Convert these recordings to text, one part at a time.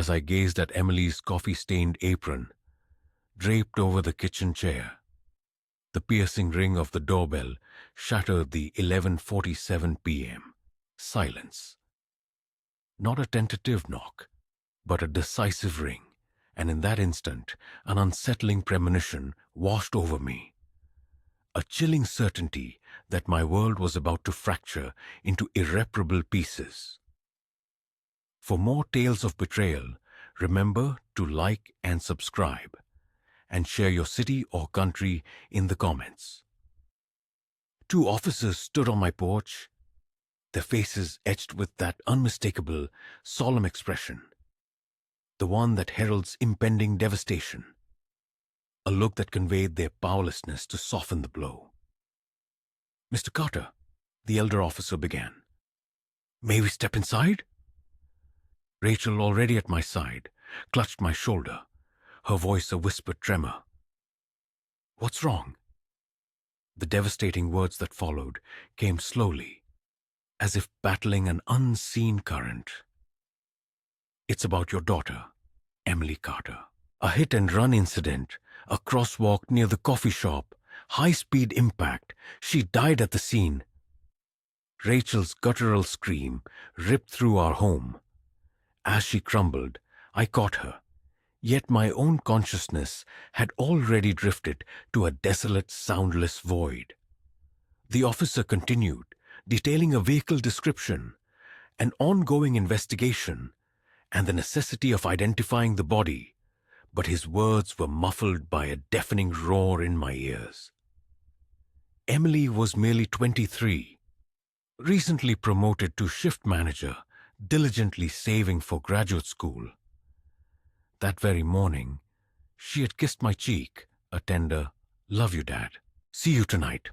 as I gazed at Emily's coffee-stained apron draped over the kitchen chair. The piercing ring of the doorbell shattered the 11:47 p.m. silence. Not a tentative knock, but a decisive ring, and in that instant, an unsettling premonition washed over me. A chilling certainty that my world was about to fracture into irreparable pieces. For more tales of betrayal, remember to like and subscribe, and share your city or country in the comments. Two officers stood on my porch, their faces etched with that unmistakable, solemn expression, the one that heralds impending devastation, a look that conveyed their powerlessness to soften the blow. "Mr. Carter," the elder officer began, "may we step inside?" Rachel, already at my side, clutched my shoulder, her voice a whispered tremor. "What's wrong?" The devastating words that followed came slowly, as if battling an unseen current. "It's about your daughter, Emily Carter. A hit-and-run incident, a crosswalk near the coffee shop, high-speed impact. She died at the scene." Rachel's guttural scream ripped through our home. As she crumbled, I caught her, yet my own consciousness had already drifted to a desolate, soundless void. The officer continued, detailing a vehicle description, an ongoing investigation, and the necessity of identifying the body, but his words were muffled by a deafening roar in my ears. Emily was merely 23, recently promoted to shift manager, diligently saving for graduate school. That very morning, she had kissed my cheek, a tender, "Love you, Dad. See you tonight."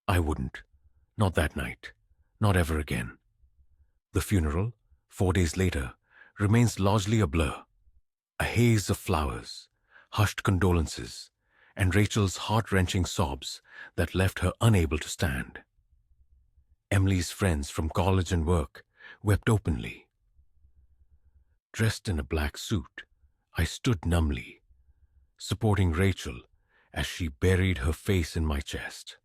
I wouldn't. Not that night. Not ever again. The funeral, 4 days later, remains largely a blur. A haze of flowers, hushed condolences, and Rachel's heart-wrenching sobs that left her unable to stand. Emily's friends from college and work wept openly. Dressed in a black suit, I stood numbly, supporting Rachel as she buried her face in my chest.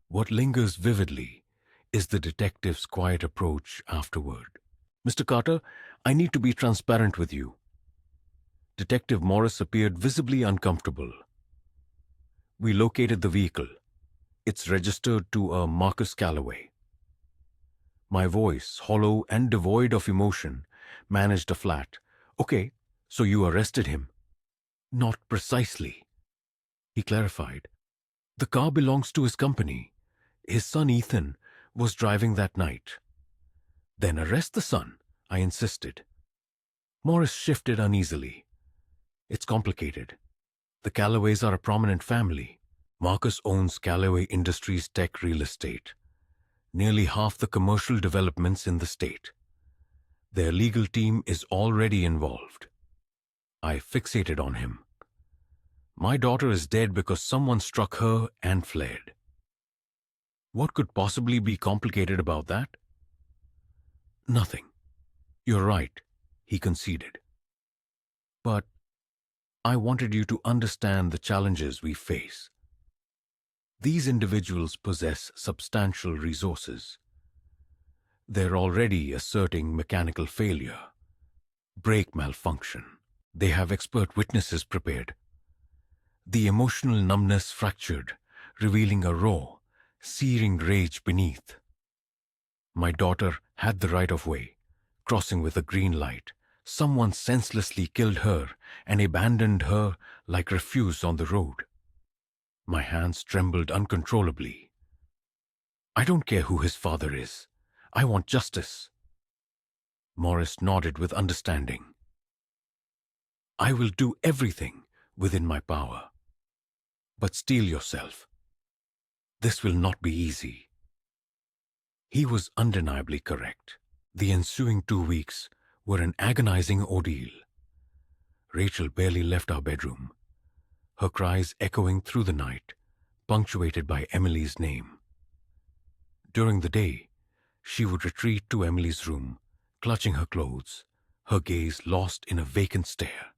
What lingers vividly is the detective's quiet approach afterward. "Mr. Carter, I need to be transparent with you." Detective Morris appeared visibly uncomfortable. "We located the vehicle. It's registered to a Marcus Calloway." My voice, hollow and devoid of emotion, managed a flat, "Okay, so you arrested him." "Not precisely," he clarified. "The car belongs to his company. His son Ethan was driving that night." "Then arrest the son," I insisted. Morris shifted uneasily. "It's complicated. The Calloways are a prominent family. Marcus owns Callaway Industries Tech Real Estate, nearly half the commercial developments in the state. Their legal team is already involved." I fixated on him. "My daughter is dead because someone struck her and fled." What could possibly be complicated about that? "Nothing. You're right," he conceded. "But I wanted you to understand the challenges we face. These individuals possess substantial resources. They're already asserting mechanical failure, brake malfunction. They have expert witnesses prepared. The emotional numbness fractured, revealing a raw, searing rage beneath. My daughter had the right of way, crossing with a green light. Someone senselessly killed her and abandoned her like refuse on the road. My hands trembled uncontrollably. "I don't care who his father is. I want justice." Morris nodded with understanding. "I will do everything within my power. But steel yourself. This will not be easy." He was undeniably correct. The ensuing 2 weeks were an agonizing ordeal. Rachel barely left our bedroom, her cries echoing through the night, punctuated by Emily's name. During the day, she would retreat to Emily's room, clutching her clothes, her gaze lost in a vacant stare.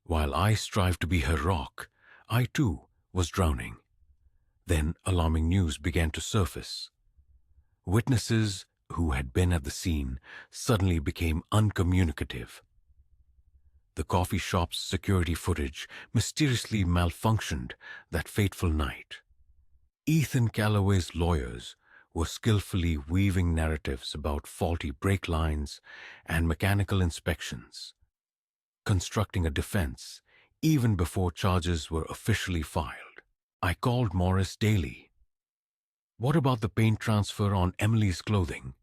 While I strived to be her rock, I too was drowning. Then alarming news began to surface. Witnesses who had been at the scene suddenly became uncommunicative. The coffee shop's security footage mysteriously malfunctioned that fateful night. Ethan Calloway's lawyers were skillfully weaving narratives about faulty brake lines and mechanical inspections, constructing a defense even before charges were officially filed. I called Morris daily. What about the paint transfer on Emily's clothing?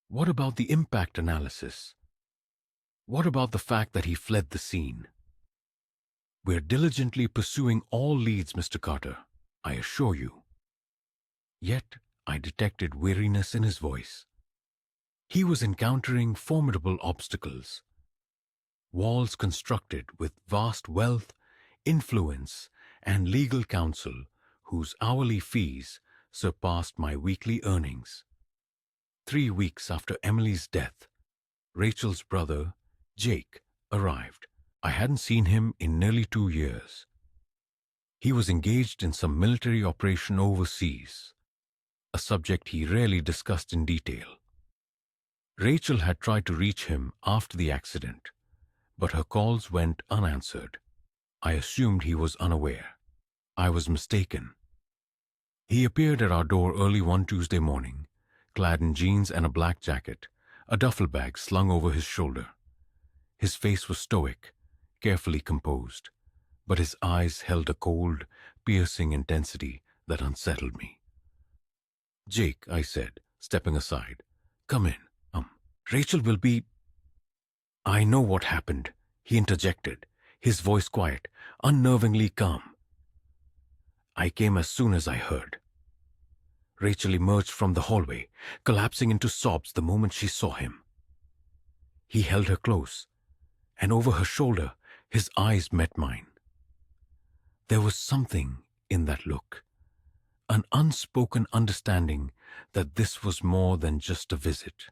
What about the impact analysis? What about the fact that he fled the scene? We're diligently pursuing all leads, Mr. Carter, I assure you. Yet I detected weariness in his voice. He was encountering formidable obstacles. Walls constructed with vast wealth, influence, and legal counsel whose hourly fees surpassed my weekly earnings. 3 weeks after Emily's death, Rachel's brother, Jake, arrived. I hadn't seen him in nearly 2 years. He was engaged in some military operation overseas, a subject he rarely discussed in detail. Rachel had tried to reach him after the accident, but her calls went unanswered. I assumed he was unaware. I was mistaken. He appeared at our door early one Tuesday morning, clad in jeans and a black jacket, a duffel bag slung over his shoulder. His face was stoic, carefully composed, but his eyes held a cold, piercing intensity that unsettled me. "Jake," I said, stepping aside, "come in. Rachel will be—" "I know what happened," he interjected, his voice quiet, unnervingly calm. "I came as soon as I heard." Rachel emerged from the hallway, collapsing into sobs the moment she saw him. He held her close, and over her shoulder, his eyes met mine. There was something in that look, an unspoken understanding that this was more than just a visit.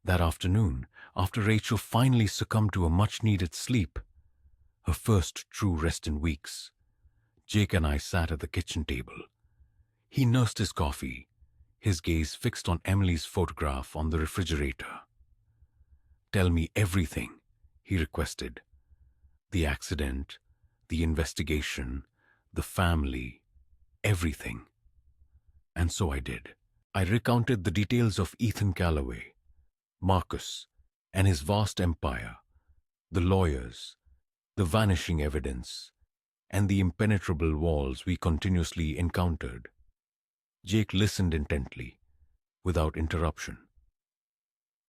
That afternoon, after Rachel finally succumbed to a much-needed sleep, her first true rest in weeks, Jake and I sat at the kitchen table. He nursed his coffee, his gaze fixed on Emily's photograph on the refrigerator. "Tell me everything," he requested. "The accident, the investigation, the family, everything." And so I did. I recounted the details of Ethan Calloway, Marcus, and his vast empire, the lawyers, the vanishing evidence, and the impenetrable walls we continuously encountered. Jake listened intently, without interruption.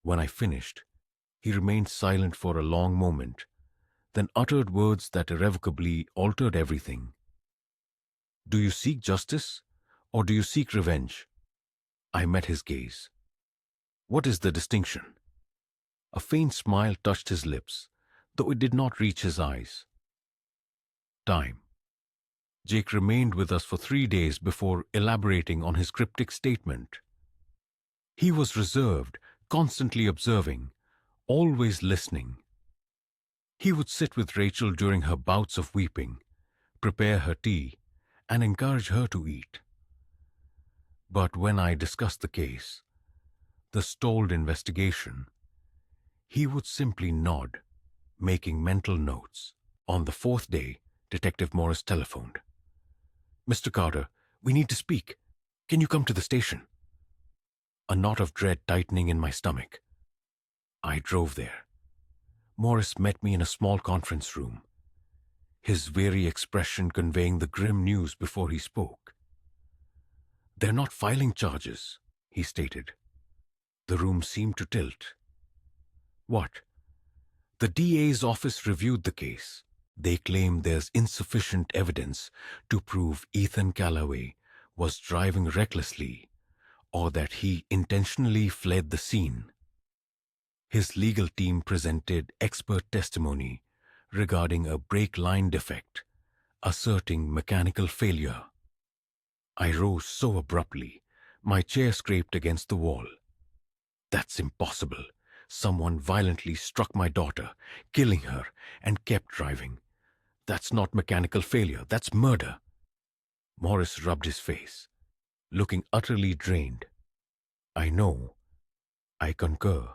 When I finished, he remained silent for a long moment, then uttered words that irrevocably altered everything. "Do you seek justice, or do you seek revenge?" I met his gaze. "What is the distinction?" A faint smile touched his lips, though it did not reach his eyes. "Time." Jake remained with us for 3 days before elaborating on his cryptic statement. He was reserved, constantly observing, always listening. He would sit with Rachel during her bouts of weeping, prepare her tea, and encourage her to eat. But when I discussed the case, the stalled investigation, he would simply nod, making mental notes. On the 4th day, Detective Morris telephoned. "Mr. Carter, we need to speak. Can you come to the station?" A knot of dread tightening in my stomach. I drove there. Morris met me in a small conference room, his weary expression conveying the grim news before he spoke. "They're not filing charges," he stated. The room seemed to tilt. "What?" "The DA's office reviewed the case. They claim there's insufficient evidence to prove Ethan Calloway was driving recklessly or that he intentionally fled the scene." His legal team presented expert testimony regarding a brake line defect, asserting mechanical failure. I rose so abruptly, my chair scraped against the wall. "That's impossible. Someone violently struck my daughter, killing her, and kept driving. That's not mechanical failure, that's murder. Morris rubbed his face, looking utterly drained. I know. I concur.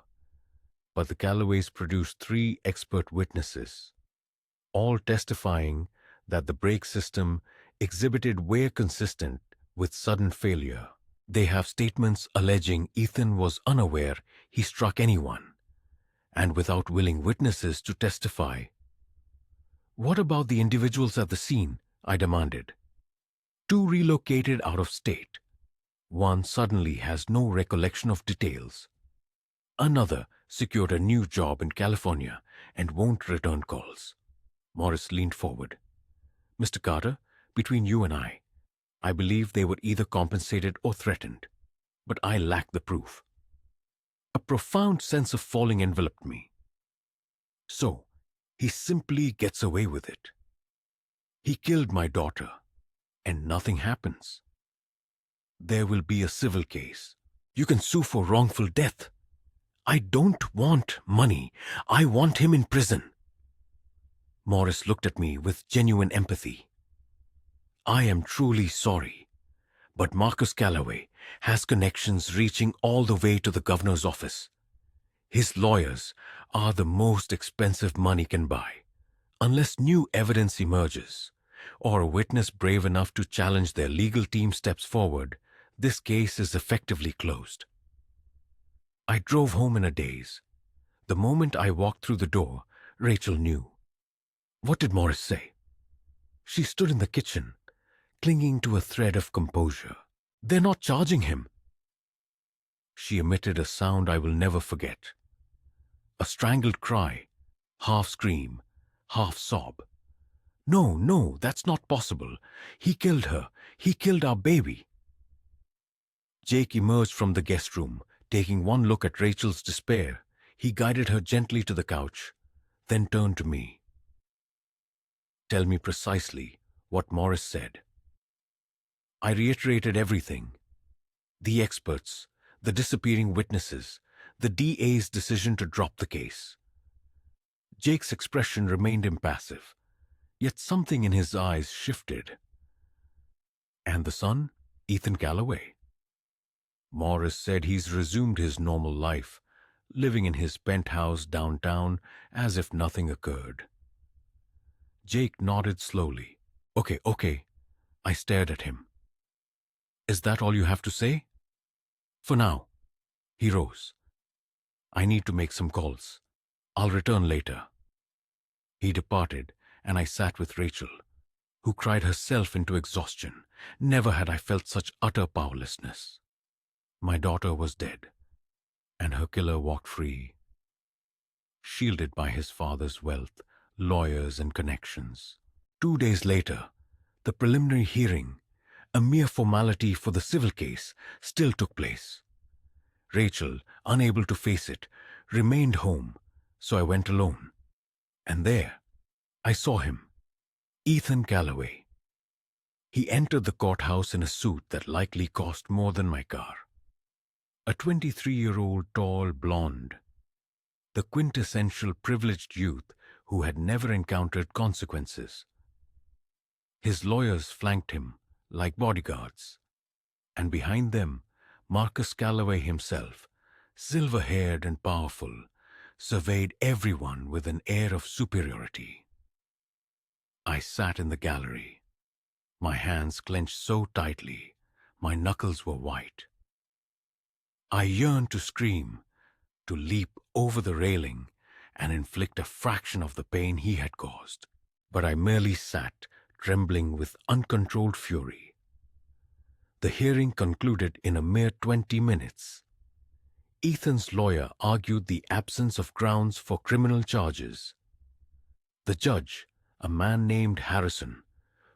But the Callaways produced 3 expert witnesses, all testifying that the brake system exhibited wear consistent with sudden failure. They have statements alleging Ethan was unaware he struck anyone, and without willing witnesses to testify. What about the individuals at the scene? I demanded. 2 relocated out of state. One suddenly has no recollection of details. Another secured a new job in California and won't return calls. Morris leaned forward. Mr. Carter, between you and I believe they were either compensated or threatened, but I lack the proof. A profound sense of falling enveloped me. So, he simply gets away with it. He killed my daughter, and nothing happens. There will be a civil case. You can sue for wrongful death. I don't want money. I want him in prison. Morris looked at me with genuine empathy. I am truly sorry, but Marcus Callaway has connections reaching all the way to the governor's office. His lawyers are the most expensive money can buy. Unless new evidence emerges, or a witness brave enough to challenge their legal team steps forward, this case is effectively closed. I drove home in a daze. The moment I walked through the door, Rachel knew. What did Morris say? She stood in the kitchen, clinging to a thread of composure. They're not charging him. She emitted a sound I will never forget. A strangled cry, half scream, half sob. No, that's not possible. He killed her. He killed our baby. Jake emerged from the guest room, taking one look at Rachel's despair. He guided her gently to the couch, then turned to me. Tell me precisely what Morris said. I reiterated everything. The experts, the disappearing witnesses, the DA's decision to drop the case. Jake's expression remained impassive, yet something in his eyes shifted. And the son, Ethan Callaway? Morris said he's resumed his normal life, living in his penthouse downtown as if nothing occurred. Jake nodded slowly. Okay. I stared at him. Is that all you have to say? For now. He rose. I need to make some calls. I'll return later. He departed, and I sat with Rachel, who cried herself into exhaustion. Never had I felt such utter powerlessness. My daughter was dead, and her killer walked free, shielded by his father's wealth, lawyers, and connections. 2 days later, the preliminary hearing, a mere formality for the civil case, still took place. Rachel, unable to face it, remained home, so I went alone. And there, I saw him, Ethan Callaway. He entered the courthouse in a suit that likely cost more than my car. A 23-year-old tall blonde, the quintessential privileged youth who had never encountered consequences. His lawyers flanked him like bodyguards, and behind them, Marcus Callaway himself, silver-haired and powerful, surveyed everyone with an air of superiority. I sat in the gallery, my hands clenched so tightly, my knuckles were white. I yearned to scream, to leap over the railing and inflict a fraction of the pain he had caused. But I merely sat, trembling with uncontrolled fury. The hearing concluded in a mere 20 minutes. Ethan's lawyer argued the absence of grounds for criminal charges. The judge, a man named Harrison,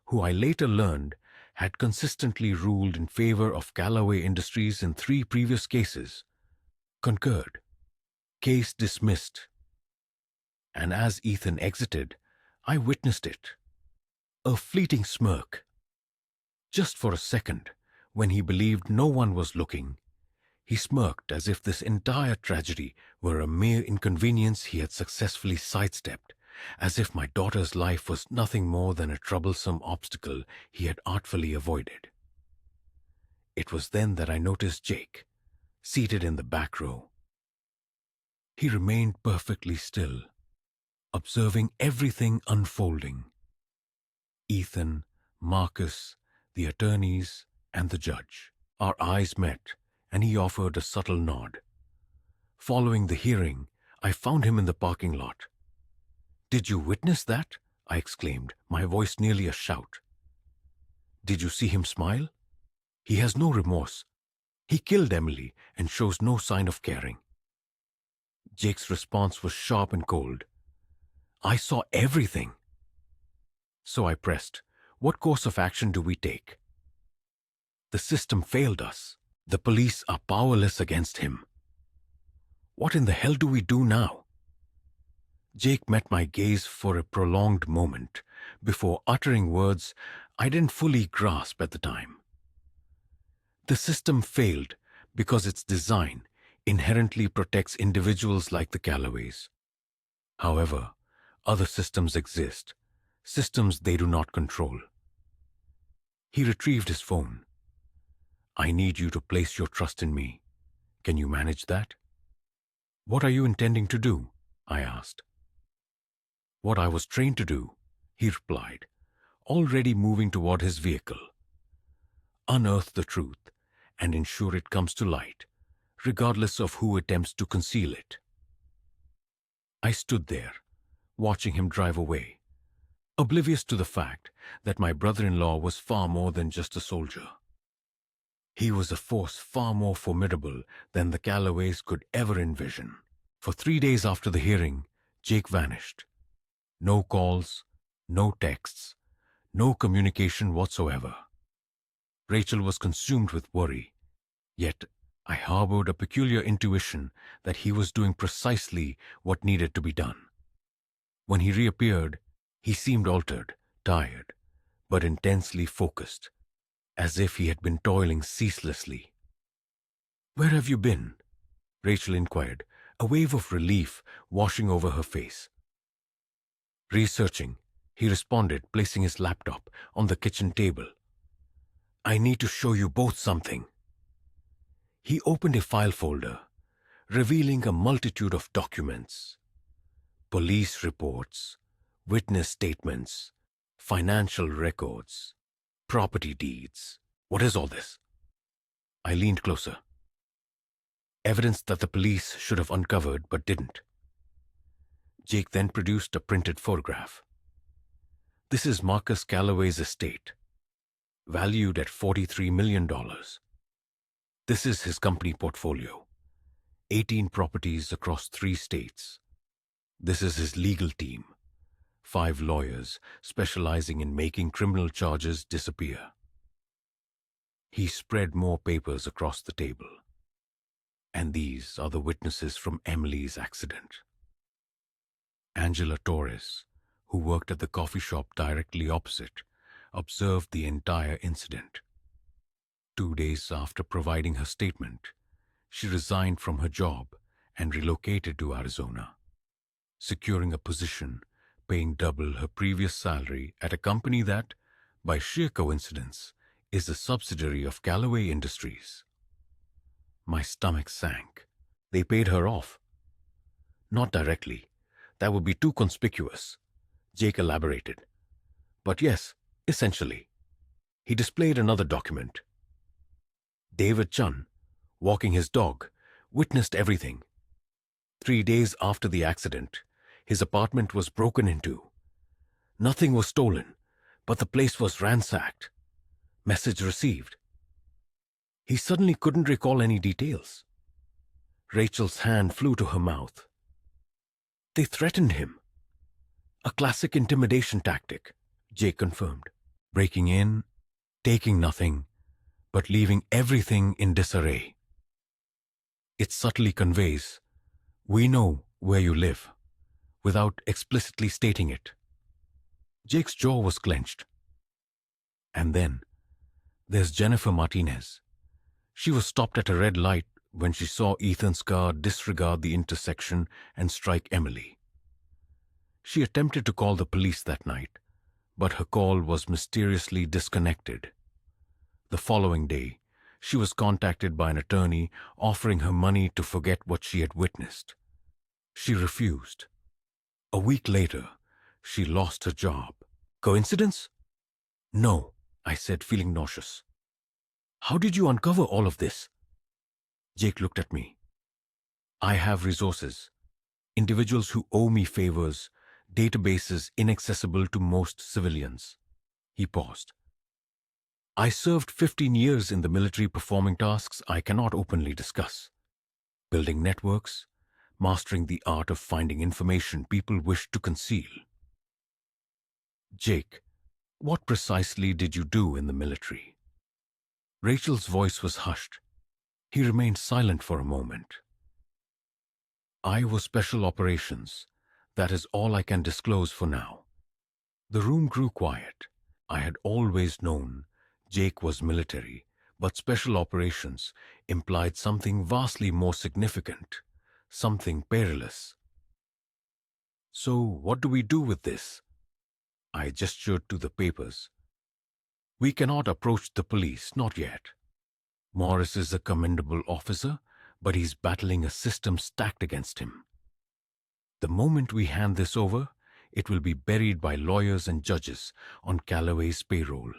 who I later learned had consistently ruled in favor of Callaway Industries in 3 previous cases, concurred. Case dismissed. And as Ethan exited, I witnessed it. A fleeting smirk. Just for a second, when he believed no one was looking, He smirked as if this entire tragedy were a mere inconvenience he had successfully sidestepped, as if my daughter's life was nothing more than a troublesome obstacle he had artfully avoided. It was then that I noticed Jake, seated in the back row. He remained perfectly still, observing everything unfolding. Ethan, Marcus, the attorneys, and the judge. Our eyes met, and he offered a subtle nod. Following the hearing, I found him in the parking lot. "Did you witness that?" I exclaimed, my voice nearly a shout. "Did you see him smile? He has no remorse. He killed Emily and shows no sign of caring." Jake's response was sharp and cold. "I saw everything." So I pressed, "What course of action do we take?" "The system failed us. The police are powerless against him." "What in the hell do we do now?" Jake met my gaze for a prolonged moment before uttering words I didn't fully grasp at the time. "The system failed because its design inherently protects individuals like the Callaways. However, other systems exist, systems they do not control." He retrieved his phone. "I need you to place your trust in me. Can you manage that?" "What are you intending to do?" I asked. "What I was trained to do," he replied, already moving toward his vehicle. "Unearth the truth and ensure it comes to light, regardless of who attempts to conceal it." I stood there, watching him drive away, oblivious to the fact that my brother-in-law was far more than just a soldier. He was a force far more formidable than the Callaways could ever envision. For 3 days after the hearing, Jake vanished. No calls, no texts, no communication whatsoever. Rachel was consumed with worry, yet I harbored a peculiar intuition that he was doing precisely what needed to be done. When he reappeared, he seemed altered, tired, but intensely focused, as if he had been toiling ceaselessly. "Where have you been?" Rachel inquired, a wave of relief washing over her face. "Researching," he responded, placing his laptop on the kitchen table. "I need to show you both something." He opened a file folder, revealing a multitude of documents. Police reports, witness statements, financial records, property deeds. "What is all this?" I leaned closer. "Evidence that the police should have uncovered but didn't." Jake then produced a printed photograph. "This is Marcus Calloway's estate, valued at $43 million. This is his company portfolio, 18 properties across 3 states. This is his legal team, 5 lawyers specializing in making criminal charges disappear." He spread more papers across the table. "And these are the witnesses from Emily's accident." Angela Torres, who worked at the coffee shop directly opposite, observed the entire incident. 2 days after providing her statement, she resigned from her job and relocated to Arizona, securing a position paying double her previous salary at a company that, by sheer coincidence, is a subsidiary of Callaway Industries. My stomach sank. They paid her off. "Not directly. That would be too conspicuous," Jake elaborated. "But yes, essentially." He displayed another document. David Chun, walking his dog, witnessed everything. 3 days after the accident, his apartment was broken into. Nothing was stolen, but the place was ransacked. Message received. He suddenly couldn't recall any details. Rachel's hand flew to her mouth. "They threatened him." "A classic intimidation tactic," Jake confirmed. "Breaking in, taking nothing, but leaving everything in disarray. It subtly conveys, 'We know where you live,' without explicitly stating it." Jake's jaw was clenched. "And then there's Jennifer Martinez. She was stopped at a red light when she saw Ethan's car disregard the intersection and strike Emily. She attempted to call the police that night, but her call was mysteriously disconnected. The following day, she was contacted by an attorney offering her money to forget what she had witnessed. She refused. A week later, she lost her job. Coincidence? No, I said, feeling nauseous. How did you uncover all of this? Jake looked at me. I have resources, individuals who owe me favors, databases inaccessible to most civilians. He paused. I served 15 years in the military performing tasks I cannot openly discuss. Building networks, mastering the art of finding information people wish to conceal. Jake, what precisely did you do in the military? Rachel's voice was hushed. He remained silent for a moment. I was special operations. That is all I can disclose for now. The room grew quiet. I had always known Jake was military, but special operations implied something vastly more significant, something perilous. So what do we do with this? I gestured to the papers. We cannot approach the police, not yet. Morris is a commendable officer, but he's battling a system stacked against him. The moment we hand this over, it will be buried by lawyers and judges on Calloway's payroll.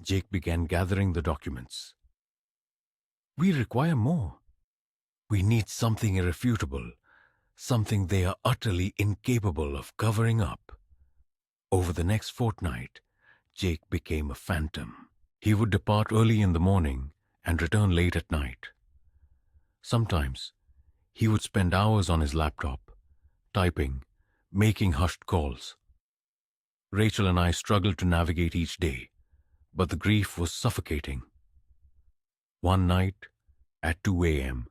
Jake began gathering the documents. We require more. We need something irrefutable, something they are utterly incapable of covering up. Over the next fortnight, Jake became a phantom. He would depart early in the morning and return late at night. Sometimes, he would spend hours on his laptop, typing, making hushed calls. Rachel and I struggled to navigate each day, but the grief was suffocating. One night, at 2 a.m.,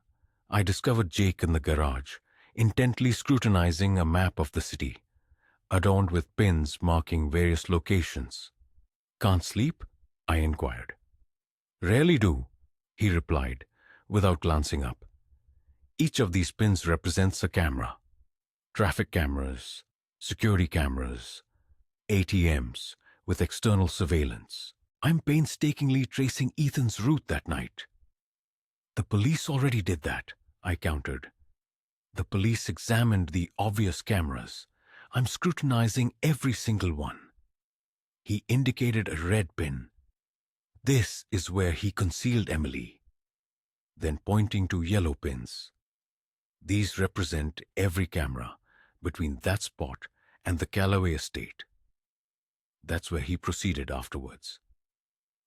I discovered Jake in the garage, intently scrutinizing a map of the city, adorned with pins marking various locations. Can't sleep? I inquired. Rarely do, he replied, without glancing up. Each of these pins represents a camera. Traffic cameras, security cameras, ATMs with external surveillance. I'm painstakingly tracing Ethan's route that night. The police already did that, I countered. The police examined the obvious cameras. I'm scrutinizing every single one. He indicated a red pin. This is where he concealed Emily. Then pointing to yellow pins. These represent every camera between that spot and the Calloway estate. That's where he proceeded afterwards.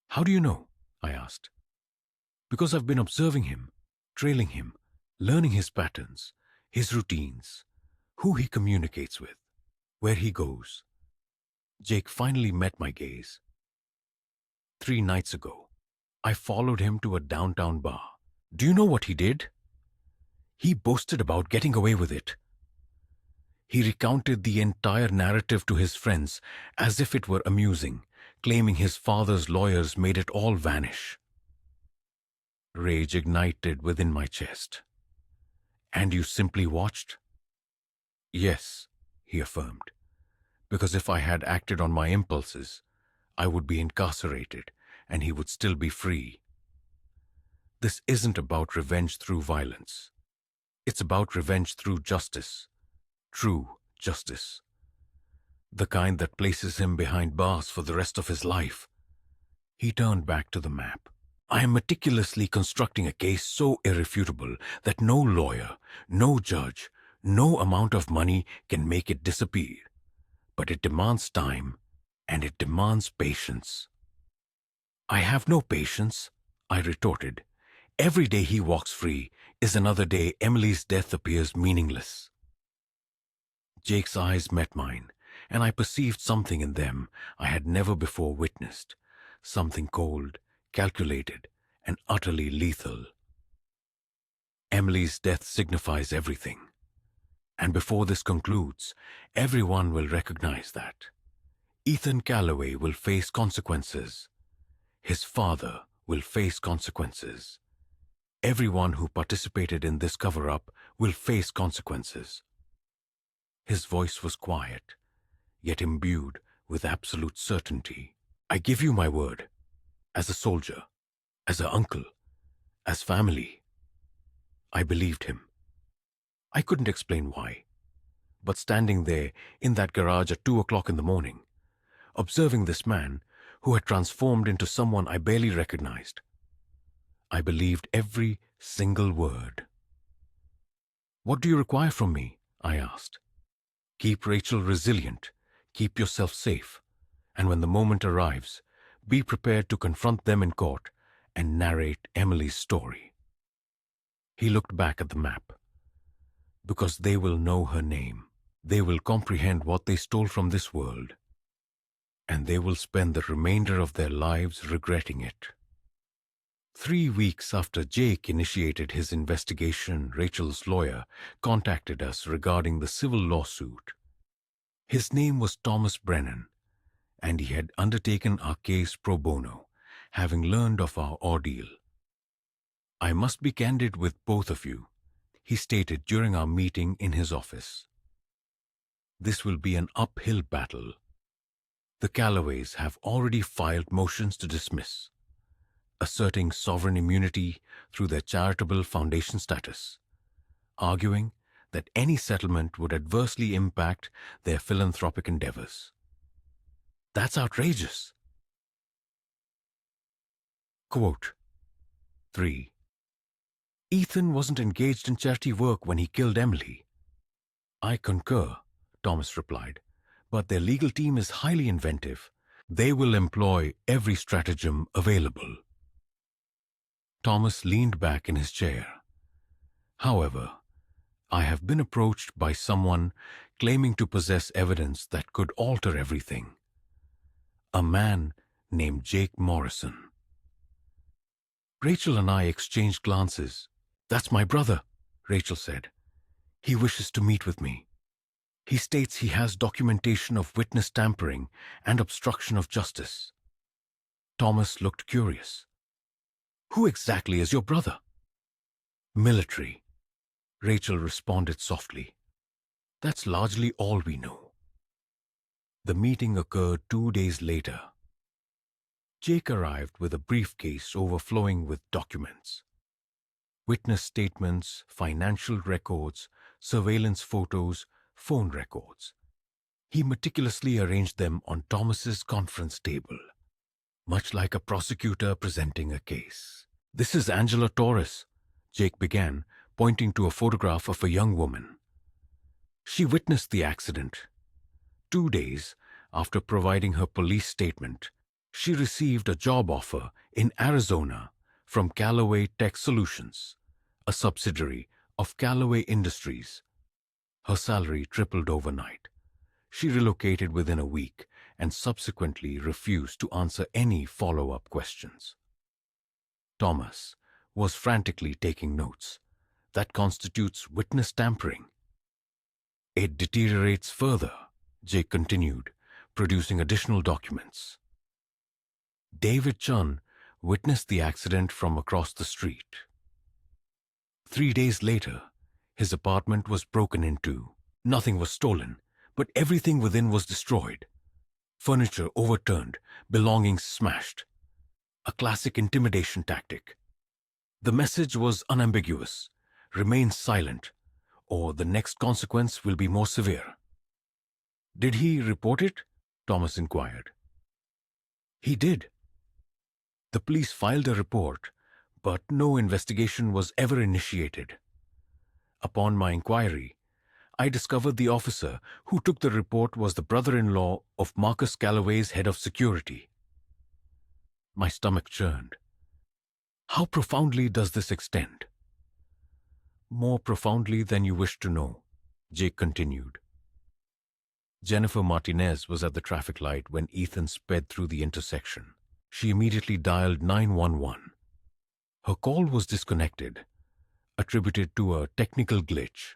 How do you know? I asked. Because I've been observing him, trailing him, learning his patterns, his routines, who he communicates with, where he goes. Jake finally met my gaze. 3 nights ago, I followed him to a downtown bar. Do you know what he did? He boasted about getting away with it. He recounted the entire narrative to his friends as if it were amusing, claiming his father's lawyers made it all vanish. Rage ignited within my chest. And you simply watched? Yes, he affirmed, because if I had acted on my impulses, I would be incarcerated and he would still be free. This isn't about revenge through violence. It's about revenge through justice. True justice. The kind that places him behind bars for the rest of his life. He turned back to the map. I am meticulously constructing a case so irrefutable that no lawyer, no judge, no amount of money can make it disappear. But it demands time, and it demands patience. I have no patience, I retorted. Every day he walks free is another day Emily's death appears meaningless. Jake's eyes met mine, and I perceived something in them I had never before witnessed, something cold, calculated, and utterly lethal. Emily's death signifies everything, and before this concludes, everyone will recognize that. Ethan Calloway will face consequences. His father will face consequences. Everyone who participated in this cover-up will face consequences. His voice was quiet, yet imbued with absolute certainty. I give you my word, as a soldier, as an uncle, as family. I believed him. I couldn't explain why, but standing there in that garage at 2 o'clock in the morning, observing this man who had transformed into someone I barely recognized, I believed every single word. What do you require from me? I asked. Keep Rachel resilient, keep yourself safe, and when the moment arrives, be prepared to confront them in court and narrate Emily's story. He looked back at the map. Because they will know her name. They will comprehend what they stole from this world. And they will spend the remainder of their lives regretting it. 3 weeks after Jake initiated his investigation, Rachel's lawyer contacted us regarding the civil lawsuit. His name was Thomas Brennan, and he had undertaken our case pro bono, having learned of our ordeal. I must be candid with both of you, he stated during our meeting in his office. This will be an uphill battle. The Callaways have already filed motions to dismiss, asserting sovereign immunity through their charitable foundation status, arguing that any settlement would adversely impact their philanthropic endeavors. That's outrageous. Quote 3. Ethan wasn't engaged in charity work when he killed Emily. I concur, Thomas replied, but their legal team is highly inventive. They will employ every stratagem available. Thomas leaned back in his chair. However, I have been approached by someone claiming to possess evidence that could alter everything. A man named Jake Morrison. Rachel and I exchanged glances. That's my brother, Rachel said. He wishes to meet with me. He states he has documentation of witness tampering and obstruction of justice. Thomas looked curious. Who exactly is your brother? Military, Rachel responded softly. That's largely all we know. The meeting occurred 2 days later. Jake arrived with a briefcase overflowing with documents. Witness statements, financial records, surveillance photos, phone records. He meticulously arranged them on Thomas's conference table, much like a prosecutor presenting a case. This is Angela Torres, Jake began, pointing to a photograph of a young woman. She witnessed the accident. 2 days after providing her police statement, she received a job offer in Arizona from Callaway Tech Solutions, a subsidiary of Callaway Industries. Her salary tripled overnight. She relocated within a week and subsequently refused to answer any follow-up questions. Thomas was frantically taking notes. That constitutes witness tampering. It deteriorates further, Jake continued, producing additional documents. David Chun witnessed the accident from across the street. 3 days later, his apartment was broken into. Nothing was stolen, but everything within was destroyed. Furniture overturned, belongings smashed. A classic intimidation tactic. The message was unambiguous. Remain silent, or the next consequence will be more severe. Did he report it? Thomas inquired. He did. The police filed a report, but no investigation was ever initiated. Upon my inquiry, I discovered the officer who took the report was the brother-in-law of Marcus Callaway's head of security. My stomach churned. How profoundly does this extend? More profoundly than you wish to know, Jake continued. Jennifer Martinez was at the traffic light when Ethan sped through the intersection. She immediately dialed 911. Her call was disconnected, attributed to a technical glitch.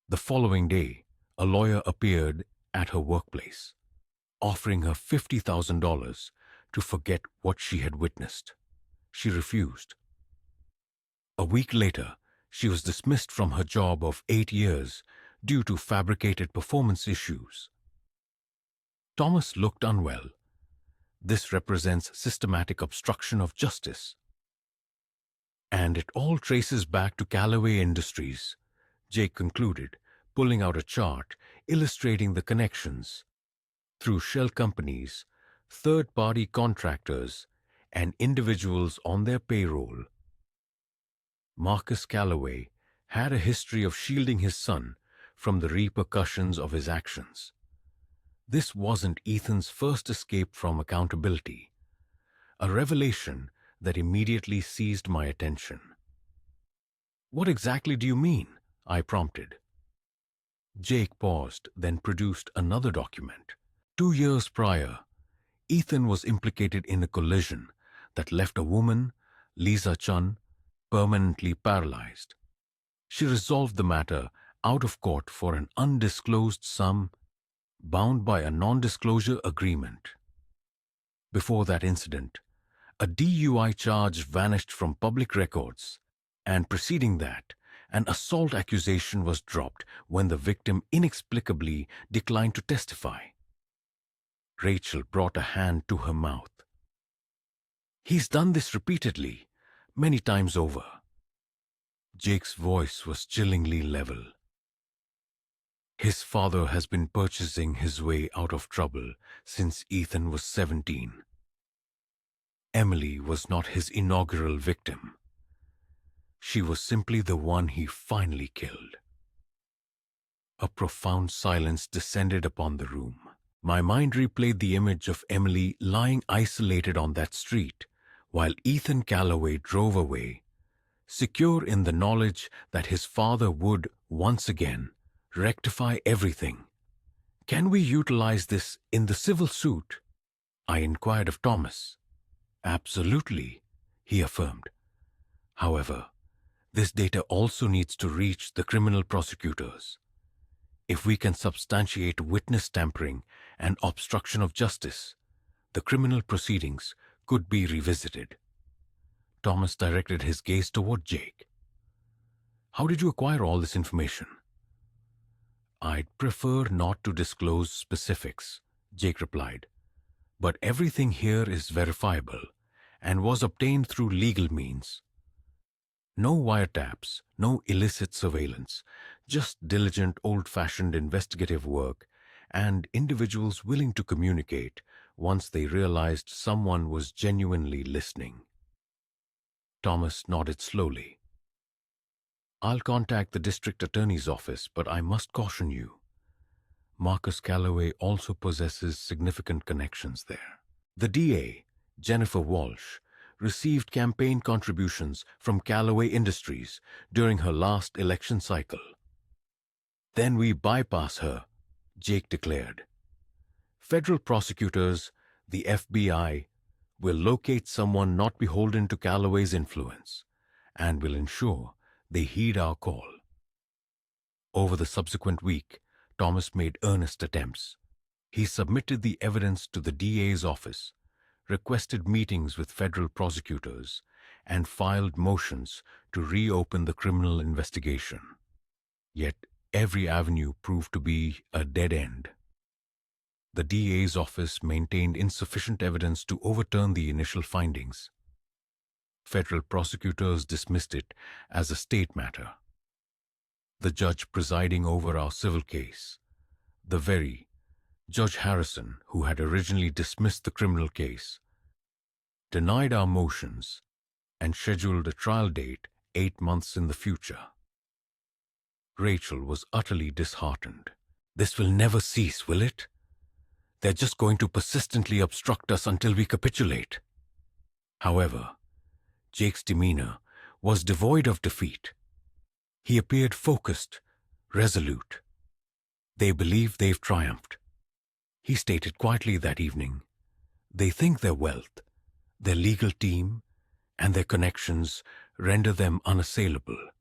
The following day, a lawyer appeared at her workplace, offering her $50,000 to forget what she had witnessed. She refused. A week later, she was dismissed from her job of 8 years due to fabricated performance issues. Thomas looked unwell. This represents systematic obstruction of justice. And it all traces back to Callaway Industries, Jake concluded, pulling out a chart illustrating the connections through shell companies, third-party contractors, and individuals on their payroll. Marcus Callaway had a history of shielding his son from the repercussions of his actions. This wasn't Ethan's first escape from accountability, a revelation that immediately seized my attention. "What exactly do you mean?" I prompted. Jake paused, then produced another document. 2 years prior, Ethan was implicated in a collision that left a woman, Lisa Chun, permanently paralyzed. She resolved the matter out of court for an undisclosed sum, bound by a non-disclosure agreement. Before that incident, a DUI charge vanished from public records, and preceding that, an assault accusation was dropped when the victim inexplicably declined to testify. Rachel brought a hand to her mouth. "He's done this repeatedly, many times over." Jake's voice was chillingly level. "His father has been purchasing his way out of trouble since Ethan was 17. Emily was not his inaugural victim. She was simply the one he finally killed." A profound silence descended upon the room. My mind replayed the image of Emily lying isolated on that street, while Ethan Callaway drove away, secure in the knowledge that his father would, once again, rectify everything. "Can we utilize this in the civil suit?" I inquired of Thomas. "Absolutely," he affirmed. "However, this data also needs to reach the criminal prosecutors. If we can substantiate witness tampering and obstruction of justice, the criminal proceedings could be revisited." Thomas directed his gaze toward Jake. "How did you acquire all this information?" "I'd prefer not to disclose specifics," Jake replied. "But everything here is verifiable and was obtained through legal means. No wiretaps, no illicit surveillance, just diligent old-fashioned investigative work and individuals willing to communicate once they realized someone was genuinely listening." Thomas nodded slowly. "I'll contact the district attorney's office, but I must caution you. Marcus Callaway also possesses significant connections there. The DA, Jennifer Walsh, received campaign contributions from Callaway Industries during her last election cycle." "Then we bypass her," Jake declared. "Federal prosecutors, the FBI, will locate someone not beholden to Callaway's influence and will ensure they heed our call." Over the subsequent week, Thomas made earnest attempts. He submitted the evidence to the DA's office, requested meetings with federal prosecutors, and filed motions to reopen the criminal investigation. Yet every avenue proved to be a dead end. The DA's office maintained insufficient evidence to overturn the initial findings. Federal prosecutors dismissed it as a state matter. The judge presiding over our civil case, the very Judge Harrison who had originally dismissed the criminal case, denied our motions and scheduled a trial date 8 months in the future. Rachel was utterly disheartened. "This will never cease, will it? They're just going to persistently obstruct us until we capitulate." However, Jake's demeanor was devoid of defeat. He appeared focused, resolute. "They believe they've triumphed," he stated quietly that evening. "They think their wealth, their legal team, and their connections render them unassailable."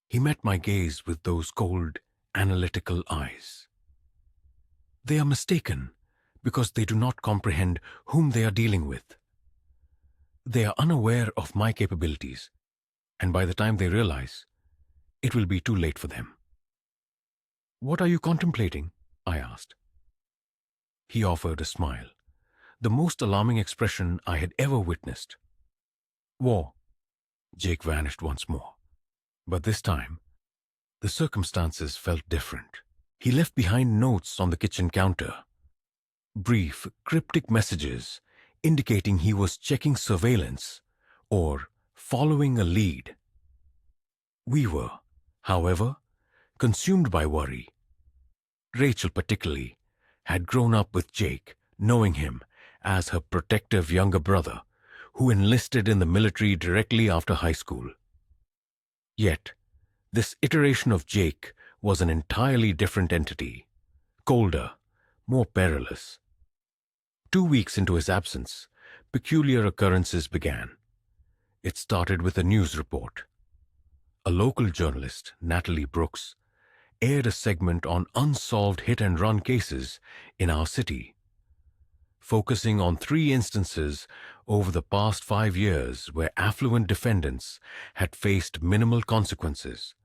He met my gaze with those cold, analytical eyes. "They are mistaken because they do not comprehend whom they are dealing with. They are unaware of my capabilities And by the time they realize, it will be too late for them. "What are you contemplating?" I asked. He offered a smile, the most alarming expression I had ever witnessed. "War." Jake vanished once more. But this time, the circumstances felt different. He left behind notes on the kitchen counter. Brief, cryptic messages indicating he was checking surveillance or following a lead. We were, however, consumed by worry. Rachel particularly had grown up with Jake, knowing him as her protective younger brother who enlisted in the military directly after high school. Yet, this iteration of Jake was an entirely different entity, colder, more perilous. 2 weeks into his absence, peculiar occurrences began. It started with a news report. A local journalist, Natalie Brooks, aired a segment on unsolved hit-and-run cases in our city, focusing on 3 instances over the past 5 years where affluent defendants had faced minimal consequences.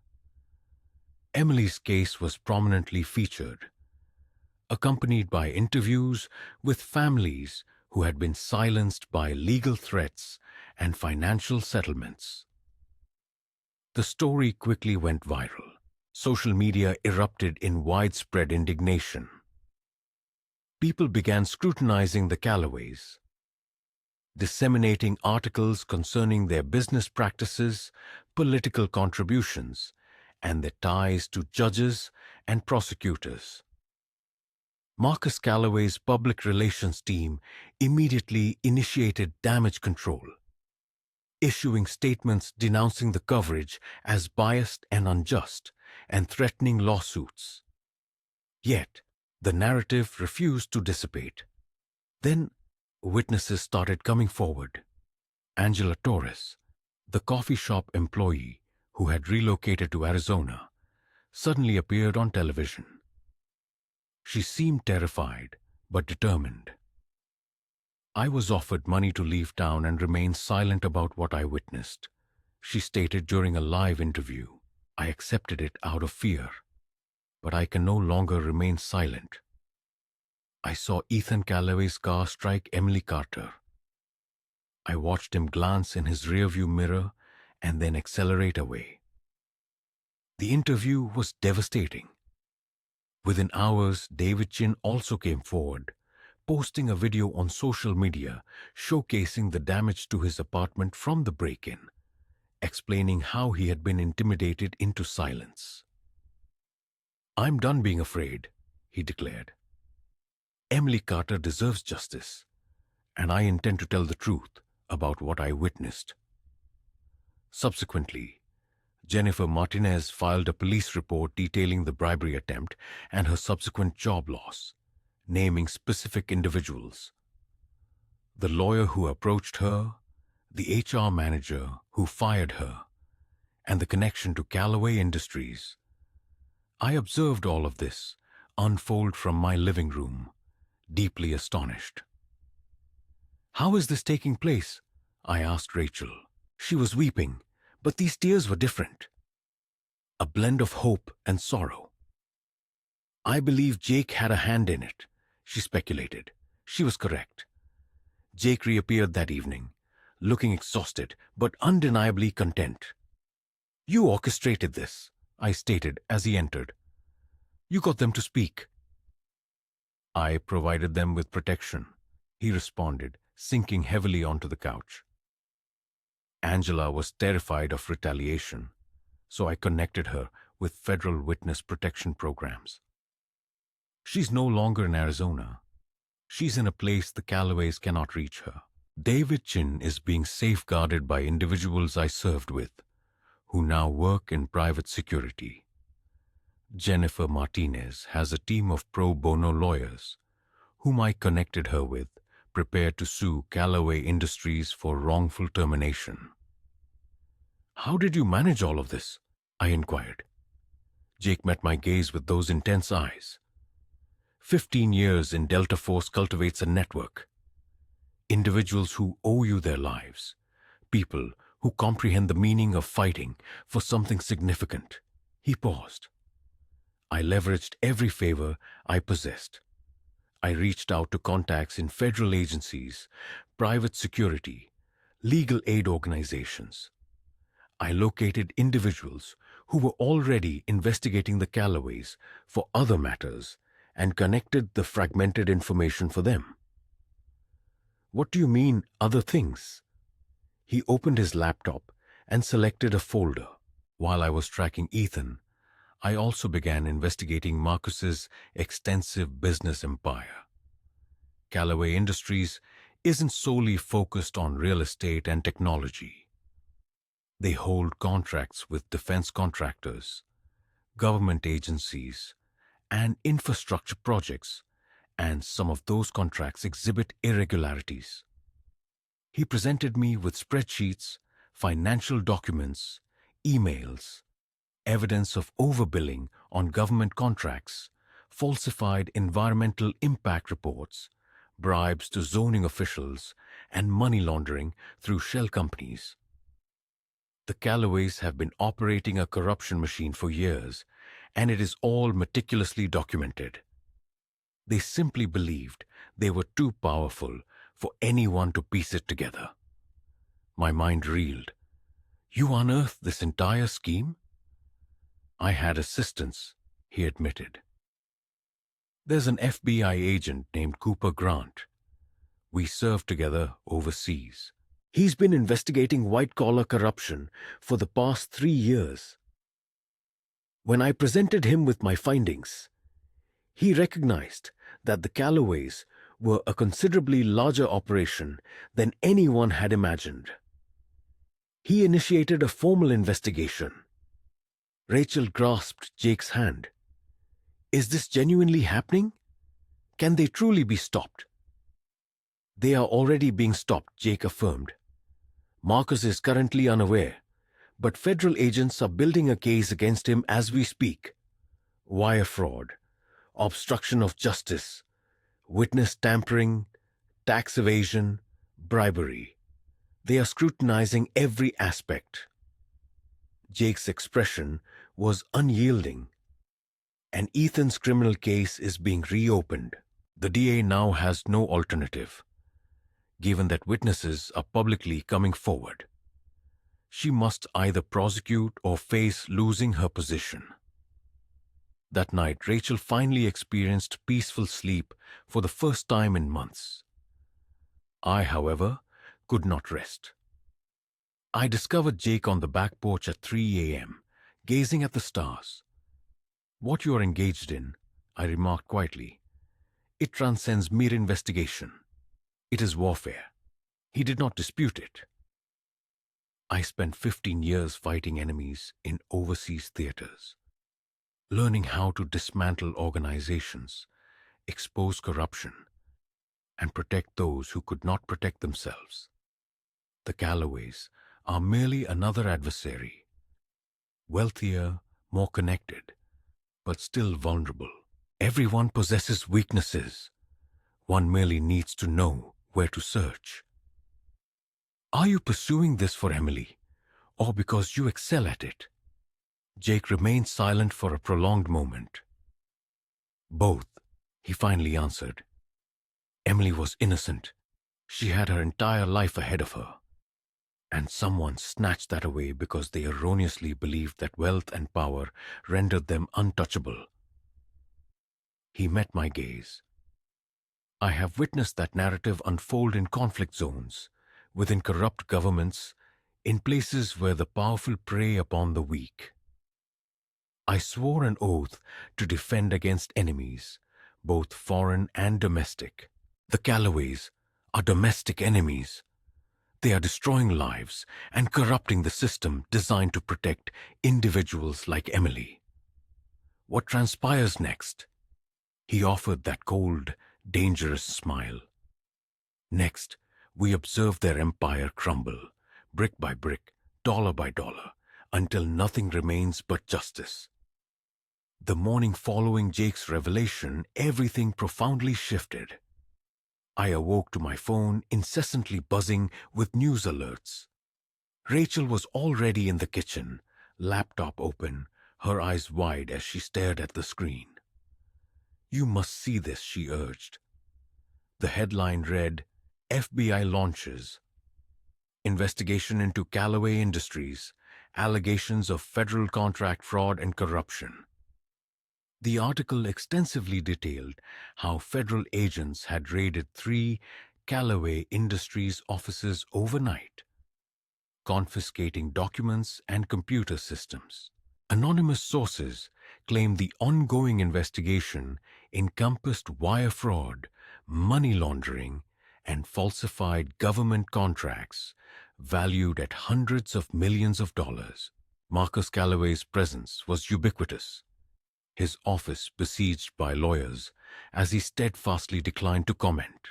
Emily's case was prominently featured, accompanied by interviews with families who had been silenced by legal threats and financial settlements. The story quickly went viral. Social media erupted in widespread indignation. People began scrutinizing the Callaways, disseminating articles concerning their business practices, political contributions, and their ties to judges and prosecutors. Marcus Callaway's public relations team immediately initiated damage control, issuing statements denouncing the coverage as biased and unjust and threatening lawsuits. Yet, the narrative refused to dissipate. Then, witnesses started coming forward. Angela Torres, the coffee shop employee who had relocated to Arizona, suddenly appeared on television. She seemed terrified, but determined. "I was offered money to leave town and remain silent about what I witnessed," she stated during a live interview. "I accepted it out of fear, but I can no longer remain silent. I saw Ethan Callaway's car strike Emily Carter. I watched him glance in his rearview mirror and then accelerate away." The interview was devastating. Within hours, David Chin also came forward, posting a video on social media showcasing the damage to his apartment from the break-in, explaining how he had been intimidated into silence. "I'm done being afraid," he declared. "Emily Carter deserves justice, and I intend to tell the truth about what I witnessed." Subsequently, Jennifer Martinez filed a police report detailing the bribery attempt and her subsequent job loss, naming specific individuals: the lawyer who approached her, the HR manager who fired her, and the connection to Callaway Industries. I observed all of this unfold from my living room, deeply astonished. "How is this taking place?" I asked Rachel. She was weeping, but these tears were different. A blend of hope and sorrow. "I believe Jake had a hand in it," she speculated. She was correct. Jake reappeared that evening, looking exhausted but undeniably content. "You orchestrated this," I stated as he entered. "You got them to speak." "I provided them with protection," he responded, sinking heavily onto the couch. Angela was terrified of retaliation, so I connected her with federal witness protection programs. She's no longer in Arizona. She's in a place the Callaways cannot reach her. David Chin is being safeguarded by individuals I served with, who now work in private security. Jennifer Martinez has a team of pro bono lawyers, whom I connected her with, prepared to sue Callaway Industries for wrongful termination. "How did you manage all of this?" I inquired. Jake met my gaze with those intense eyes. 15 years in Delta Force cultivates a network. Individuals who owe you their lives. People who comprehend the meaning of fighting for something significant. He paused. I leveraged every favor I possessed. I reached out to contacts in federal agencies, private security, legal aid organizations. I located individuals who were already investigating the Callaways for other matters and connected the fragmented information for them. What do you mean, other things? He opened his laptop and selected a folder. While I was tracking Ethan, I also began investigating Marcus's extensive business empire. Callaway Industries isn't solely focused on real estate and technology. They hold contracts with defense contractors, government agencies, and infrastructure projects, and some of those contracts exhibit irregularities. He presented me with spreadsheets, financial documents, emails, evidence of overbilling on government contracts, falsified environmental impact reports, bribes to zoning officials, and money laundering through shell companies. The Callaways have been operating a corruption machine for years, and it is all meticulously documented. They simply believed they were too powerful for anyone to piece it together. My mind reeled. You unearthed this entire scheme? I had assistance, he admitted. There's an FBI agent named Cooper Grant. We served together overseas. He's been investigating white-collar corruption for the past 3 years. When I presented him with my findings, he recognized that the Callaways were a considerably larger operation than anyone had imagined. He initiated a formal investigation. Rachel grasped Jake's hand. Is this genuinely happening? Can they truly be stopped? They are already being stopped, Jake affirmed. Marcus is currently unaware, but federal agents are building a case against him as we speak. Wire fraud, obstruction of justice, witness tampering, tax evasion, bribery. They are scrutinizing every aspect. Jake's expression was unyielding. And Ethan's criminal case is being reopened. The DA now has no alternative, given that witnesses are publicly coming forward. She must either prosecute or face losing her position. That night, Rachel finally experienced peaceful sleep for the first time in months. I, however, could not rest. I discovered Jake on the back porch at 3 a.m., gazing at the stars. What you are engaged in, I remarked quietly, it transcends mere investigation. It is warfare. He did not dispute it. I spent 15 years fighting enemies in overseas theaters, learning how to dismantle organizations, expose corruption, and protect those who could not protect themselves. The Callaways are merely another adversary, wealthier, more connected, but still vulnerable. Everyone possesses weaknesses. One merely needs to know where to search. Are you pursuing this for Emily, or because you excel at it? Jake remained silent for a prolonged moment. Both, he finally answered. Emily was innocent. She had her entire life ahead of her. And someone snatched that away because they erroneously believed that wealth and power rendered them untouchable. He met my gaze. I have witnessed that narrative unfold in conflict zones, within corrupt governments, in places where the powerful prey upon the weak. I swore an oath to defend against enemies, both foreign and domestic. The Callaways are domestic enemies. They are destroying lives and corrupting the system designed to protect individuals like Emily. What transpires next? He offered that cold, dangerous smile. Next, we observe their empire crumble, brick by brick, dollar by dollar, until nothing remains but justice. The morning following Jake's revelation, everything profoundly shifted. I awoke to my phone incessantly buzzing with news alerts. Rachel was already in the kitchen, laptop open, her eyes wide as she stared at the screen. "You must see this," she urged. The headline read, "FBI launches investigation into Callaway Industries, allegations of federal contract fraud and corruption." The article extensively detailed how federal agents had raided 3 Callaway Industries offices overnight, confiscating documents and computer systems. Anonymous sources claimed the ongoing investigation encompassed wire fraud, money laundering, and falsified government contracts valued at hundreds of millions of dollars. Marcus Callaway's presence was ubiquitous, his office besieged by lawyers as he steadfastly declined to comment.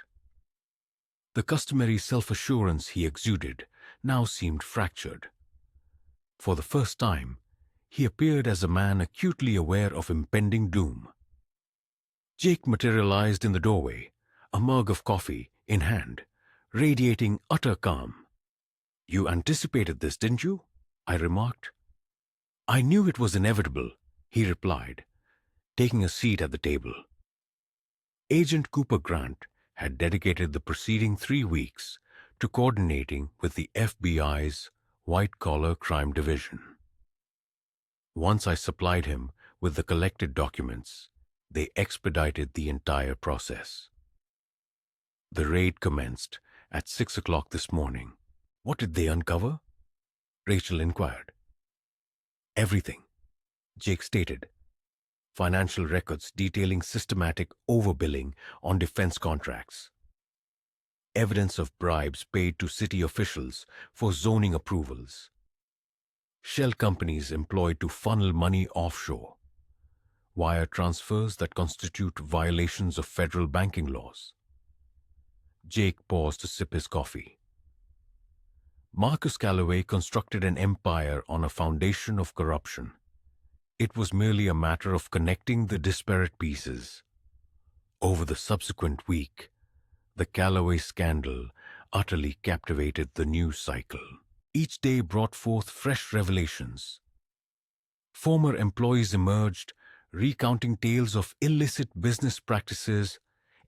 The customary self-assurance he exuded now seemed fractured. For the first time, he appeared as a man acutely aware of impending doom. Jake materialized in the doorway, a mug of coffee in hand, radiating utter calm. "You anticipated this, didn't you?" I remarked. "I knew it was inevitable," he replied, taking a seat at the table. Agent Cooper Grant had dedicated the preceding 3 weeks to coordinating with the FBI's white-collar crime division. Once I supplied him with the collected documents, they expedited the entire process. The raid commenced at 6 o'clock this morning. "What did they uncover?" Rachel inquired. "Everything," Jake stated. "Financial records detailing systematic overbilling on defense contracts. Evidence of bribes paid to city officials for zoning approvals. Shell companies employed to funnel money offshore. Wire transfers that constitute violations of federal banking laws." Jake paused to sip his coffee. Marcus Callaway constructed an empire on a foundation of corruption. It was merely a matter of connecting the disparate pieces. Over the subsequent week, the Callaway scandal utterly captivated the news cycle. Each day brought forth fresh revelations. Former employees emerged, recounting tales of illicit business practices,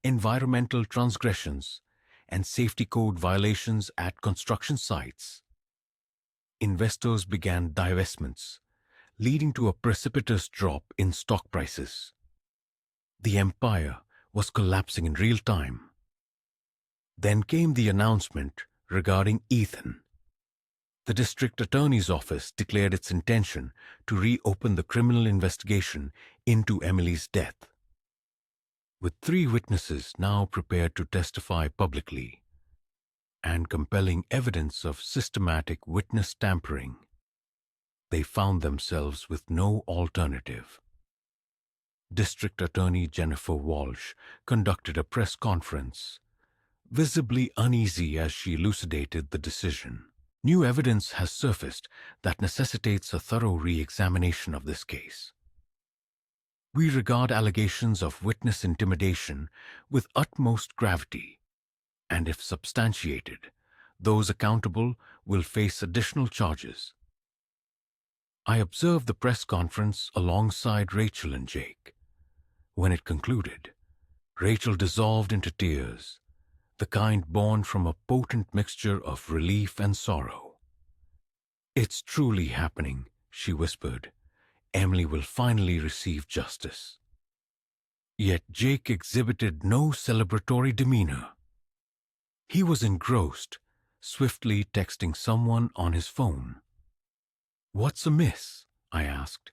environmental transgressions, and safety code violations at construction sites. Investors began divestments, leading to a precipitous drop in stock prices. The empire was collapsing in real time. Then came the announcement regarding Ethan. The district attorney's office declared its intention to reopen the criminal investigation into Emily's death. With 3 witnesses now prepared to testify publicly, and compelling evidence of systematic witness tampering, they found themselves with no alternative. District Attorney Jennifer Walsh conducted a press conference, visibly uneasy as she elucidated the decision. "New evidence has surfaced that necessitates a thorough re-examination of this case. We regard allegations of witness intimidation with utmost gravity, and if substantiated, those accountable will face additional charges." I observed the press conference alongside Rachel and Jake. When it concluded, Rachel dissolved into tears, the kind born from a potent mixture of relief and sorrow. "It's truly happening," she whispered. "Emily will finally receive justice." Yet Jake exhibited no celebratory demeanor. He was engrossed, swiftly texting someone on his phone. "What's amiss?" I asked.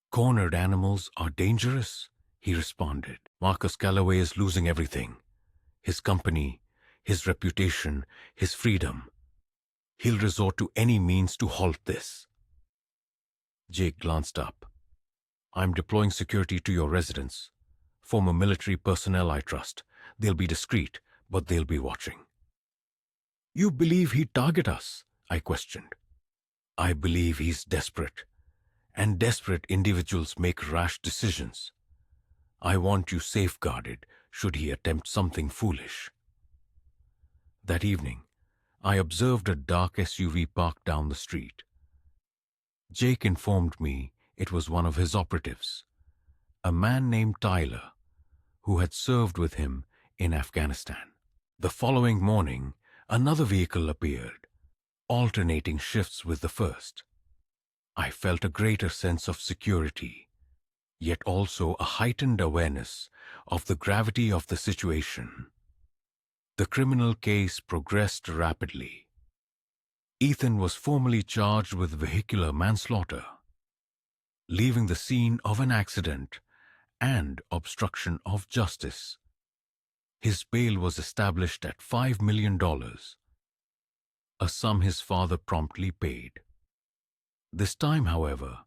"Cornered animals are dangerous," he responded. "Marcus Callaway is losing everything. His company, his reputation, his freedom. He'll resort to any means to halt this." Jake glanced up. "I'm deploying security to your residence. Former military personnel, I trust. They'll be discreet, but they'll be watching." "You believe he'd target us?" I questioned. "I believe he's desperate, and desperate individuals make rash decisions. I want you safeguarded should he attempt something foolish." That evening, I observed a dark SUV parked down the street. Jake informed me it was one of his operatives, a man named Tyler, who had served with him in Afghanistan. The following morning, another vehicle appeared, alternating shifts with the first. I felt a greater sense of security, yet also a heightened awareness of the gravity of the situation. The criminal case progressed rapidly. Ethan was formally charged with vehicular manslaughter, leaving the scene of an accident and obstruction of justice. His bail was established at $5 million, a sum his father promptly paid. This time, however,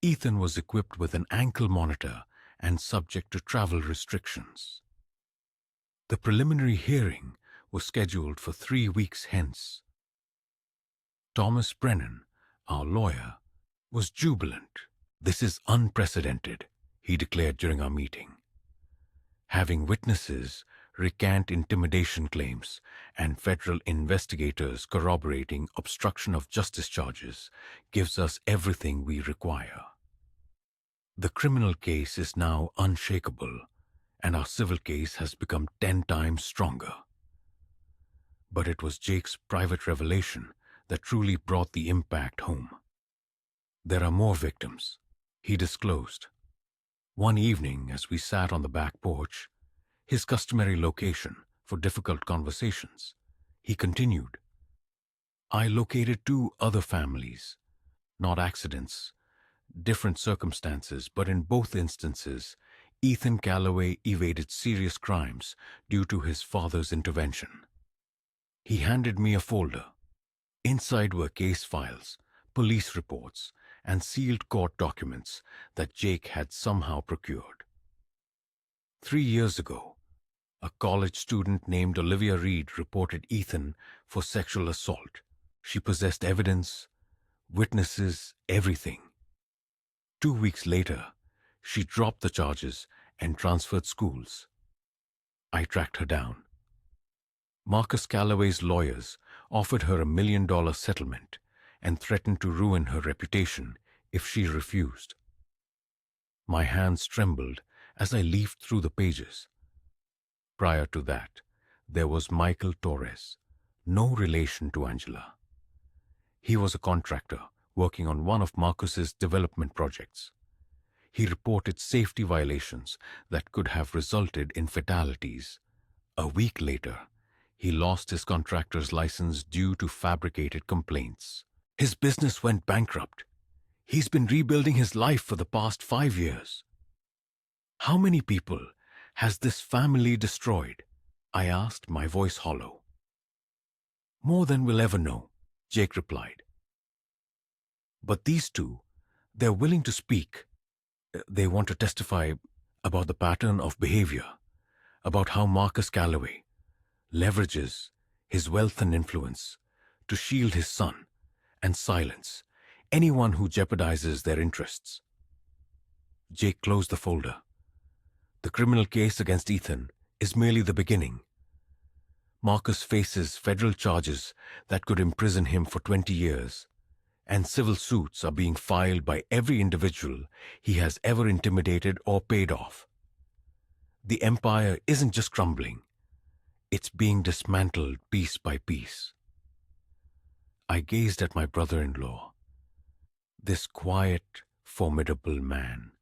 Ethan was equipped with an ankle monitor and subject to travel restrictions. The preliminary hearing was scheduled for 3 weeks hence. Thomas Brennan, our lawyer, was jubilant. "This is unprecedented," he declared during our meeting. Having witnesses recant intimidation claims and federal investigators corroborating obstruction of justice charges gives us everything we require. The criminal case is now unshakable, and our civil case has become 10 times stronger. But it was Jake's private revelation that truly brought the impact home. "There are more victims," he disclosed. One evening, as we sat on the back porch, his customary location for difficult conversations, he continued, "I located 2 other families, not accidents, different circumstances, but in both instances, Ethan Calloway evaded serious crimes due to his father's intervention." He handed me a folder. Inside were case files, police reports, and sealed court documents that Jake had somehow procured. 3 years ago, a college student named Olivia Reed reported Ethan for sexual assault. She possessed evidence, witnesses, everything. 2 weeks later, she dropped the charges and transferred schools. I tracked her down. Marcus Calloway's lawyers offered her $1 million settlement and threatened to ruin her reputation if she refused. My hands trembled as I leafed through the pages. Prior to that, there was Michael Torres, no relation to Angela. He was a contractor working on one of Marcus's development projects. He reported safety violations that could have resulted in fatalities. A week later, he lost his contractor's license due to fabricated complaints. His business went bankrupt. He's been rebuilding his life for the past 5 years. "How many people has this family destroyed?" I asked, my voice hollow. "More than we'll ever know," Jake replied. "But these 2, they're willing to speak. They want to testify about the pattern of behavior, about how Marcus Calloway leverages his wealth and influence to shield his son and silence anyone who jeopardizes their interests." Jake closed the folder. "The criminal case against Ethan is merely the beginning. Marcus faces federal charges that could imprison him for 20 years, and civil suits are being filed by every individual he has ever intimidated or paid off. The empire isn't just crumbling, it's being dismantled piece by piece." I gazed at my brother-in-law, this quiet, formidable man,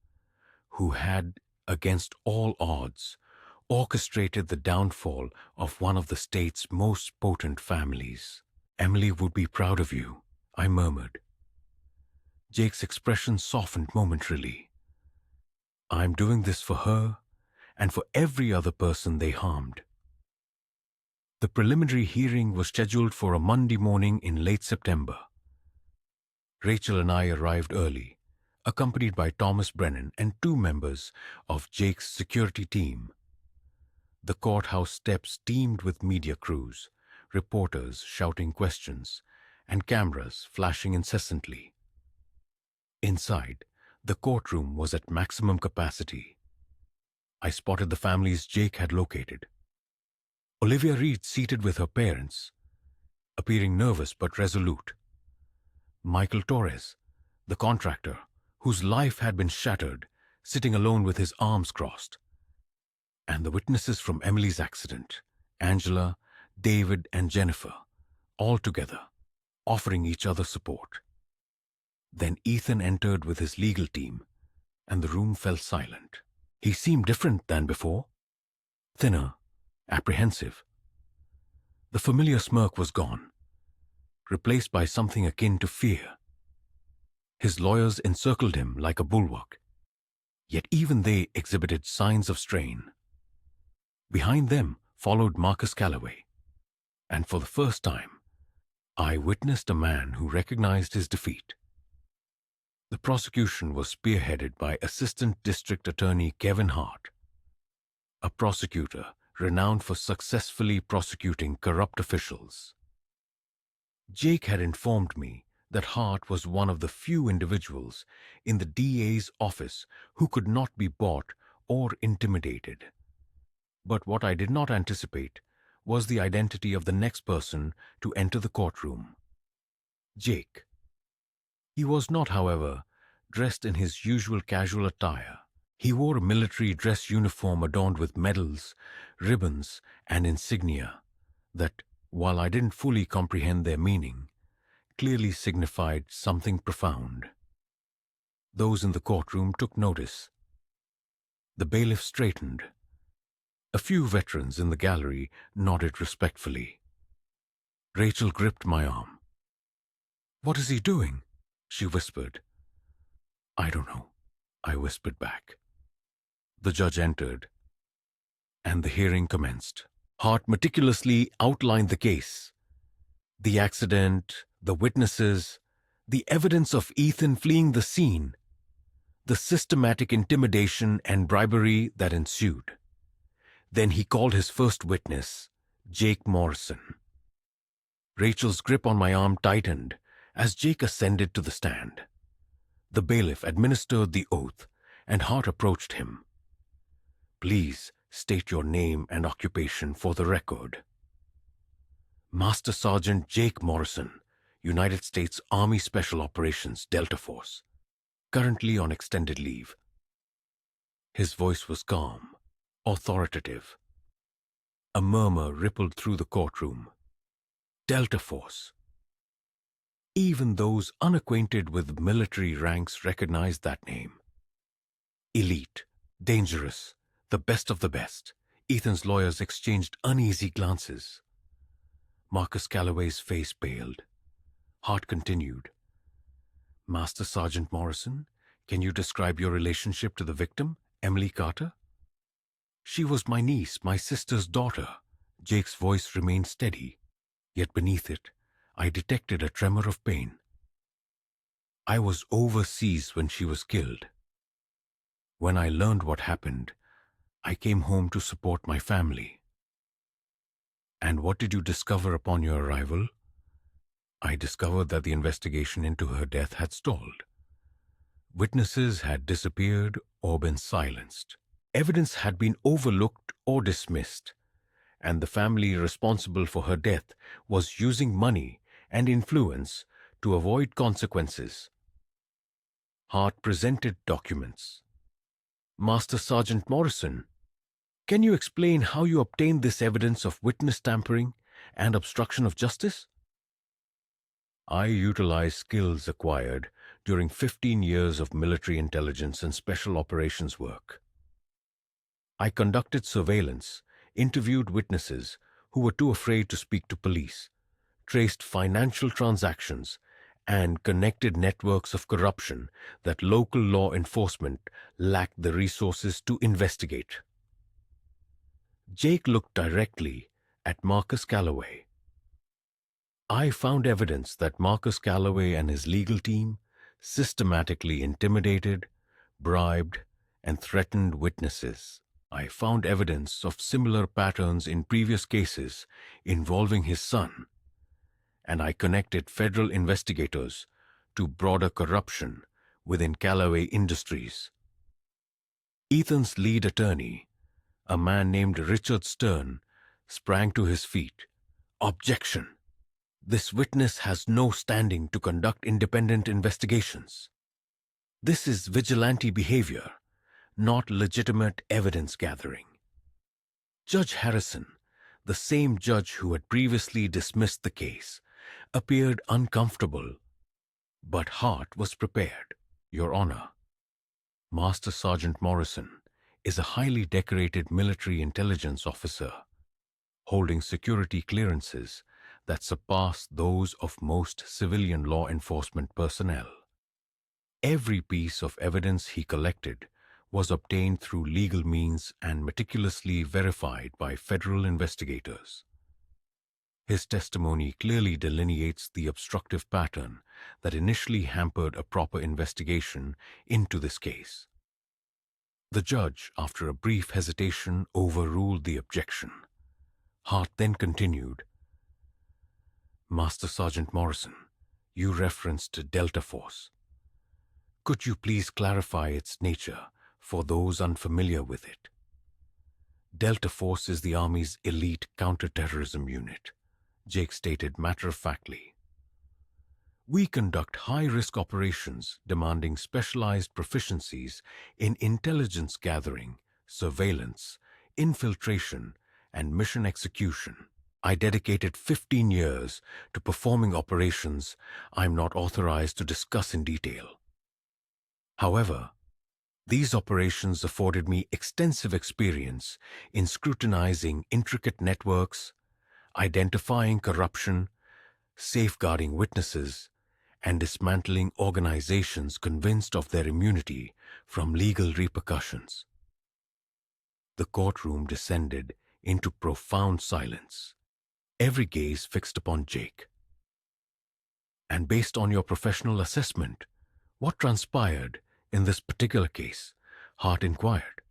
who had, against all odds, orchestrated the downfall of one of the state's most potent families. "Emily would be proud of you," I murmured. Jake's expression softened momentarily. "I'm doing this for her and for every other person they harmed." The preliminary hearing was scheduled for a Monday morning in late September. Rachel and I arrived early, accompanied by Thomas Brennan and 2 members of Jake's security team. The courthouse steps teemed with media crews, reporters shouting questions, and cameras flashing incessantly. Inside, the courtroom was at maximum capacity. I spotted the families Jake had located. Olivia Reed seated with her parents, appearing nervous but resolute. Michael Torres, the contractor, whose life had been shattered, sitting alone with his arms crossed. And the witnesses from Emily's accident, Angela, David, and Jennifer, all together, offering each other support. Then Ethan entered with his legal team, and the room fell silent. He seemed different than before, thinner, apprehensive. The familiar smirk was gone, replaced by something akin to fear. His lawyers encircled him like a bulwark, yet even they exhibited signs of strain. Behind them followed Marcus Calloway, and for the first time, I witnessed a man who recognized his defeat. The prosecution was spearheaded by Assistant District Attorney Kevin Hart, a prosecutor renowned for successfully prosecuting corrupt officials. Jake had informed me that Hart was one of the few individuals in the DA's office who could not be bought or intimidated. But what I did not anticipate was the identity of the next person to enter the courtroom. Jake. He was not, however, dressed in his usual casual attire. He wore a military dress uniform adorned with medals, ribbons, and insignia that, while I didn't fully comprehend their meaning, clearly signified something profound. Those in the courtroom took notice. The bailiff straightened. A few veterans in the gallery nodded respectfully. Rachel gripped my arm. "What is he doing?" she whispered. "I don't know," I whispered back. The judge entered, and the hearing commenced. Hart meticulously outlined the case. The accident, the witnesses, the evidence of Ethan fleeing the scene, the systematic intimidation and bribery that ensued. Then he called his first witness, Jake Morrison. Rachel's grip on my arm tightened as Jake ascended to the stand. The bailiff administered the oath, and Hart approached him. "Please state your name and occupation for the record." "Master Sergeant Jake Morrison, United States Army Special Operations Delta Force, currently on extended leave." His voice was calm, authoritative. A murmur rippled through the courtroom. Delta Force. Even those unacquainted with military ranks recognized that name. Elite, dangerous, the best of the best. Ethan's lawyers exchanged uneasy glances. Marcus Calloway's face paled. Hart continued. "Master Sergeant Morrison, can you describe your relationship to the victim, Emily Carter?" "She was my niece, my sister's daughter." Jake's voice remained steady, yet beneath it, I detected a tremor of pain. "I was overseas when she was killed. When I learned what happened, I came home to support my family." "And what did you discover upon your arrival?" "I discovered that the investigation into her death had stalled. Witnesses had disappeared or been silenced. Evidence had been overlooked or dismissed, and the family responsible for her death was using money and influence to avoid consequences." Hart presented documents. "Master Sergeant Morrison, can you explain how you obtained this evidence of witness tampering and obstruction of justice?" "I utilized skills acquired during 15 years of military intelligence and special operations work. I conducted surveillance, interviewed witnesses who were too afraid to speak to police, traced financial transactions, and connected networks of corruption that local law enforcement lacked the resources to investigate." Jake looked directly at Marcus Calloway. "I found evidence that Marcus Calloway and his legal team systematically intimidated, bribed, and threatened witnesses. I found evidence of similar patterns in previous cases involving his son, and I connected federal investigators to broader corruption within Calloway Industries." Ethan's lead attorney, a man named Richard Stern, sprang to his feet. "Objection! This witness has no standing to conduct independent investigations. This is vigilante behavior, not legitimate evidence gathering. Judge Harrison, the same judge who had previously dismissed the case, appeared uncomfortable, but Hart was prepared. Your Honor, Master Sergeant Morrison is a highly decorated military intelligence officer, holding security clearances that surpass those of most civilian law enforcement personnel. Every piece of evidence he collected was obtained through legal means and meticulously verified by federal investigators. His testimony clearly delineates the obstructive pattern that initially hampered a proper investigation into this case. The judge, after a brief hesitation, overruled the objection. Hart then continued, Master Sergeant Morrison, you referenced Delta Force. Could you please clarify its nature for those unfamiliar with it? Delta Force is the Army's elite counterterrorism unit, Jake stated matter-of-factly. We conduct high-risk operations demanding specialized proficiencies in intelligence gathering, surveillance, infiltration, and mission execution. I dedicated 15 years to performing operations I'm not authorized to discuss in detail. However, these operations afforded me extensive experience in scrutinizing intricate networks, identifying corruption, safeguarding witnesses, and dismantling organizations convinced of their immunity from legal repercussions. The courtroom descended into profound silence, every gaze fixed upon Jake. And based on your professional assessment, what transpired in this particular case? Hart inquired.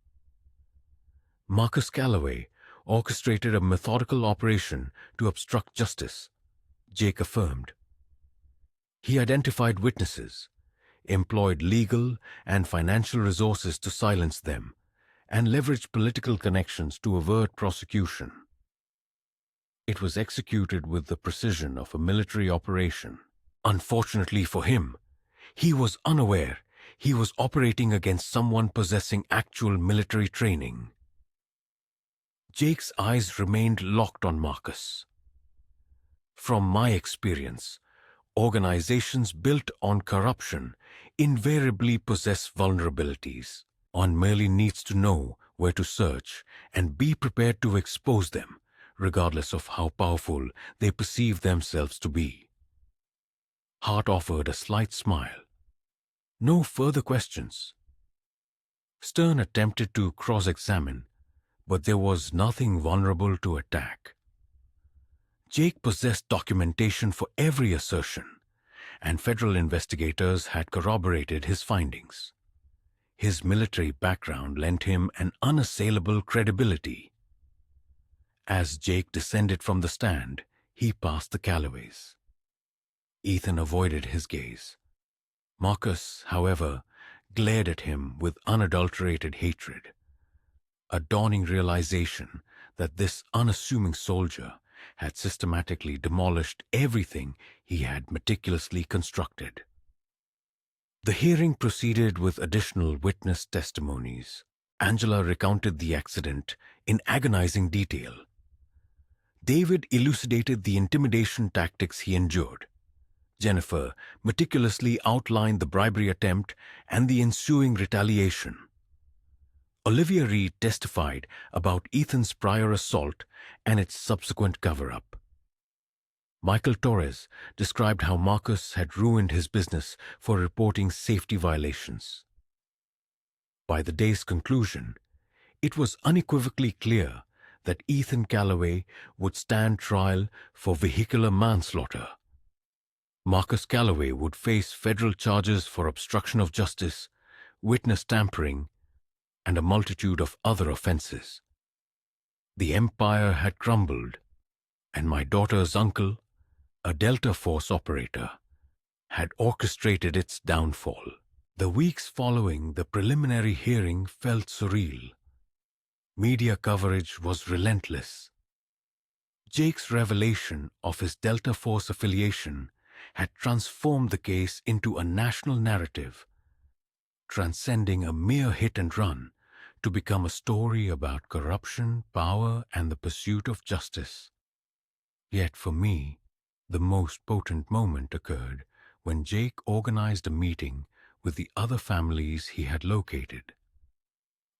Marcus Calloway orchestrated a methodical operation to obstruct justice, Jake affirmed. He identified witnesses, employed legal and financial resources to silence them, and leveraged political connections to avert prosecution. It was executed with the precision of a military operation. Unfortunately for him, he was unaware he was operating against someone possessing actual military training. Jake's eyes remained locked on Marcus. From my experience, organizations built on corruption invariably possess vulnerabilities. One merely needs to know where to search and be prepared to expose them, regardless of how powerful they perceive themselves to be. Hart offered a slight smile. No further questions. Stern attempted to cross-examine, but there was nothing vulnerable to attack. Jake possessed documentation for every assertion, and federal investigators had corroborated his findings. His military background lent him an unassailable credibility. As Jake descended from the stand, he passed the Calloways. Ethan avoided his gaze. Marcus, however, glared at him with unadulterated hatred, a dawning realization that this unassuming soldier had systematically demolished everything he had meticulously constructed. The hearing proceeded with additional witness testimonies. Angela recounted the accident in agonizing detail. David elucidated the intimidation tactics he endured. Jennifer meticulously outlined the bribery attempt and the ensuing retaliation. Olivia Reed testified about Ethan's prior assault and its subsequent cover-up. Michael Torres described how Marcus had ruined his business for reporting safety violations. By the day's conclusion, it was unequivocally clear that Ethan Calloway would stand trial for vehicular manslaughter. Marcus Calloway would face federal charges for obstruction of justice, witness tampering, and a multitude of other offenses. The empire had crumbled, and my daughter's uncle, a Delta Force operator, had orchestrated its downfall. The weeks following the preliminary hearing felt surreal. Media coverage was relentless. Jake's revelation of his Delta Force affiliation had transformed the case into a national narrative, transcending a mere hit and run to become a story about corruption, power, and the pursuit of justice. Yet for me, the most potent moment occurred when Jake organized a meeting with the other families he had located.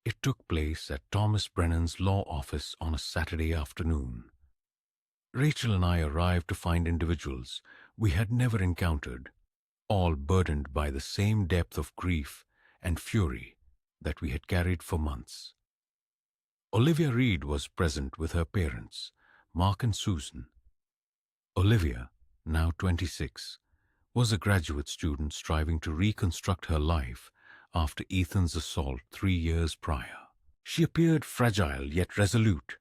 It took place at Thomas Brennan's law office on a Saturday afternoon. Rachel and I arrived to find individuals we had never encountered, all burdened by the same depth of grief and fury that we had carried for months. Olivia Reed was present with her parents, Mark and Susan. Olivia, now 26, was a graduate student striving to reconstruct her life after Ethan's assault 3 years prior. She appeared fragile yet resolute,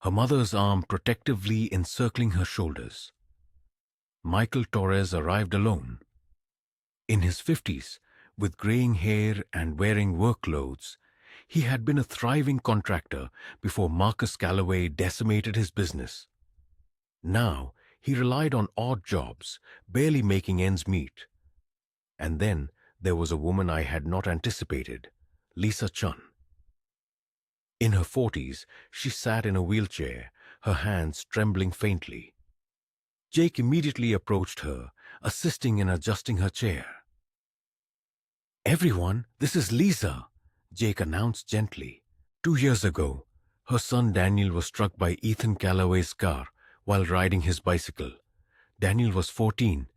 her mother's arm protectively encircling her shoulders. Michael Torres arrived alone. In his 50s, with graying hair and wearing work clothes, he had been a thriving contractor before Marcus Calloway decimated his business. Now, he relied on odd jobs, barely making ends meet. And then there was a woman I had not anticipated, Lisa Chun. In her 40s, she sat in a wheelchair, her hands trembling faintly. Jake immediately approached her, assisting in adjusting her chair. "Everyone, this is Lisa," Jake announced gently. 2 years ago, her son Daniel was struck by Ethan Calloway's car while riding his bicycle. Daniel was 14.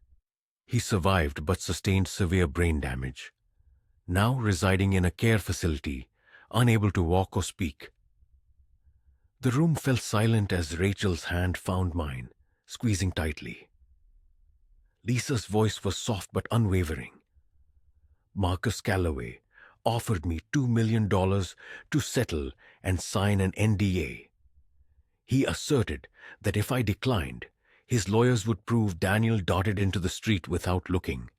He survived but sustained severe brain damage. Now residing in a care facility, unable to walk or speak. The room fell silent as Rachel's hand found mine, squeezing tightly. Lisa's voice was soft but unwavering. "Marcus Calloway offered me $2 million to settle and sign an NDA. He asserted that if I declined, his lawyers would prove Daniel darted into the street without looking.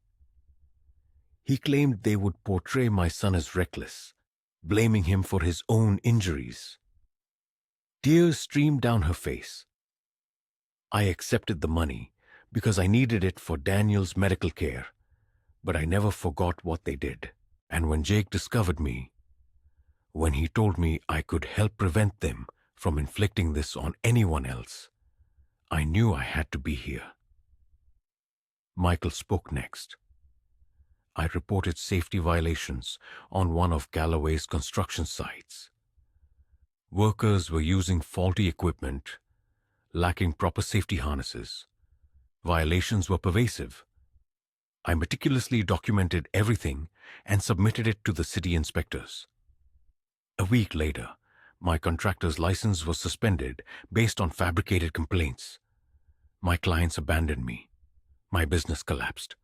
He claimed they would portray my son as reckless, blaming him for his own injuries." Tears streamed down her face. I accepted the money because I needed it for Daniel's medical care, but I never forgot what they did. And when Jake discovered me, when he told me I could help prevent them from inflicting this on anyone else, I knew I had to be here. Michael spoke next. I reported safety violations on one of Calloway's construction sites. Workers were using faulty equipment, lacking proper safety harnesses. Violations were pervasive. I meticulously documented everything and submitted it to the city inspectors. A week later, my contractor's license was suspended based on fabricated complaints. My clients abandoned me. My business collapsed.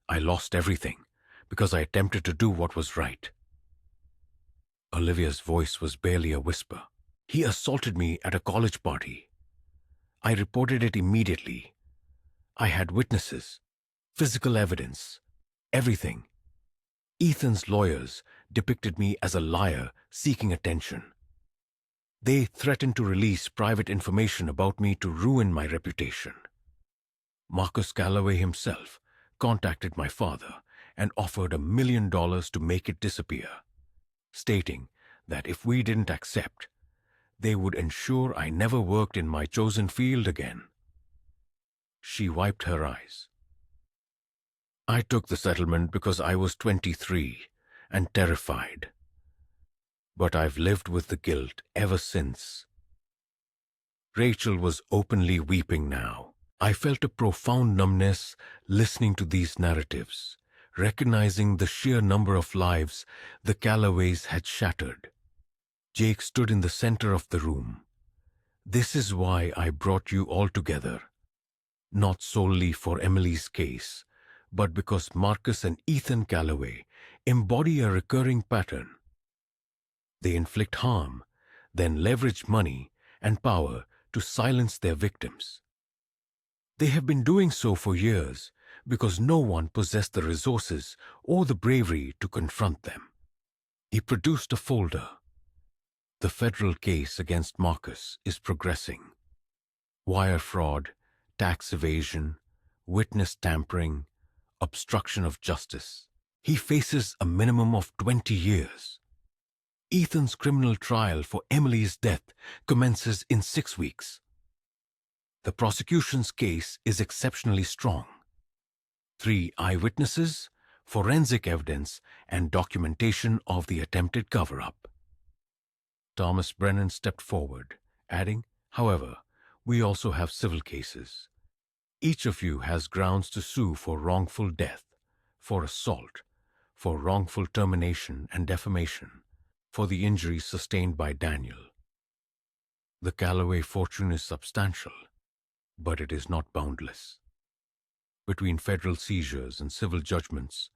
I lost everything because I attempted to do what was right. Olivia's voice was barely a whisper. "He assaulted me at a college party. I reported it immediately. I had witnesses, physical evidence, everything. Ethan's lawyers depicted me as a liar seeking attention. They threatened to release private information about me to ruin my reputation. Marcus Calloway himself contacted my father and offered $1 million to make it disappear, stating that if we didn't accept, they would ensure I never worked in my chosen field again." She wiped her eyes. "I took the settlement because I was 23 and terrified. But I've lived with the guilt ever since." Rachel was openly weeping now. I felt a profound numbness listening to these narratives, recognizing the sheer number of lives the Calloways had shattered. Jake stood in the center of the room. "This is why I brought you all together. Not solely for Emily's case, but because Marcus and Ethan Calloway embody a recurring pattern. They inflict harm, then leverage money and power to silence their victims. They have been doing so for years because no one possessed the resources or the bravery to confront them." He produced a folder. "The federal case against Marcus is progressing. wire fraud, tax evasion, witness tampering, obstruction of justice. He faces a minimum of 20 years. Ethan's criminal trial for Emily's death commences in 6 weeks. The prosecution's case is exceptionally strong. 3 eyewitnesses, forensic evidence, and documentation of the attempted cover-up. Thomas Brennan stepped forward, adding, "However, we also have civil cases. Each of you has grounds to sue for wrongful death, for assault, for wrongful termination and defamation, for the injuries sustained by Daniel. The Calloway fortune is substantial, but it is not boundless. Between federal seizures and civil judgments,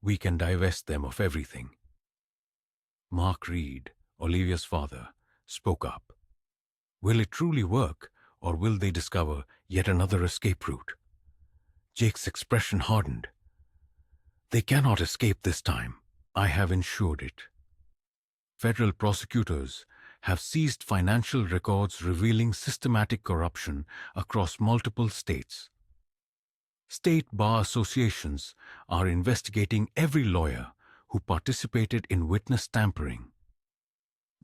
we can divest them of everything." Mark Reed, Olivia's father, spoke up. "Will it truly work, or will they discover yet another escape route?" Jake's expression hardened. "They cannot escape this time. I have ensured it." Federal prosecutors have seized financial records revealing systematic corruption across multiple states. State bar associations are investigating every lawyer who participated in witness tampering.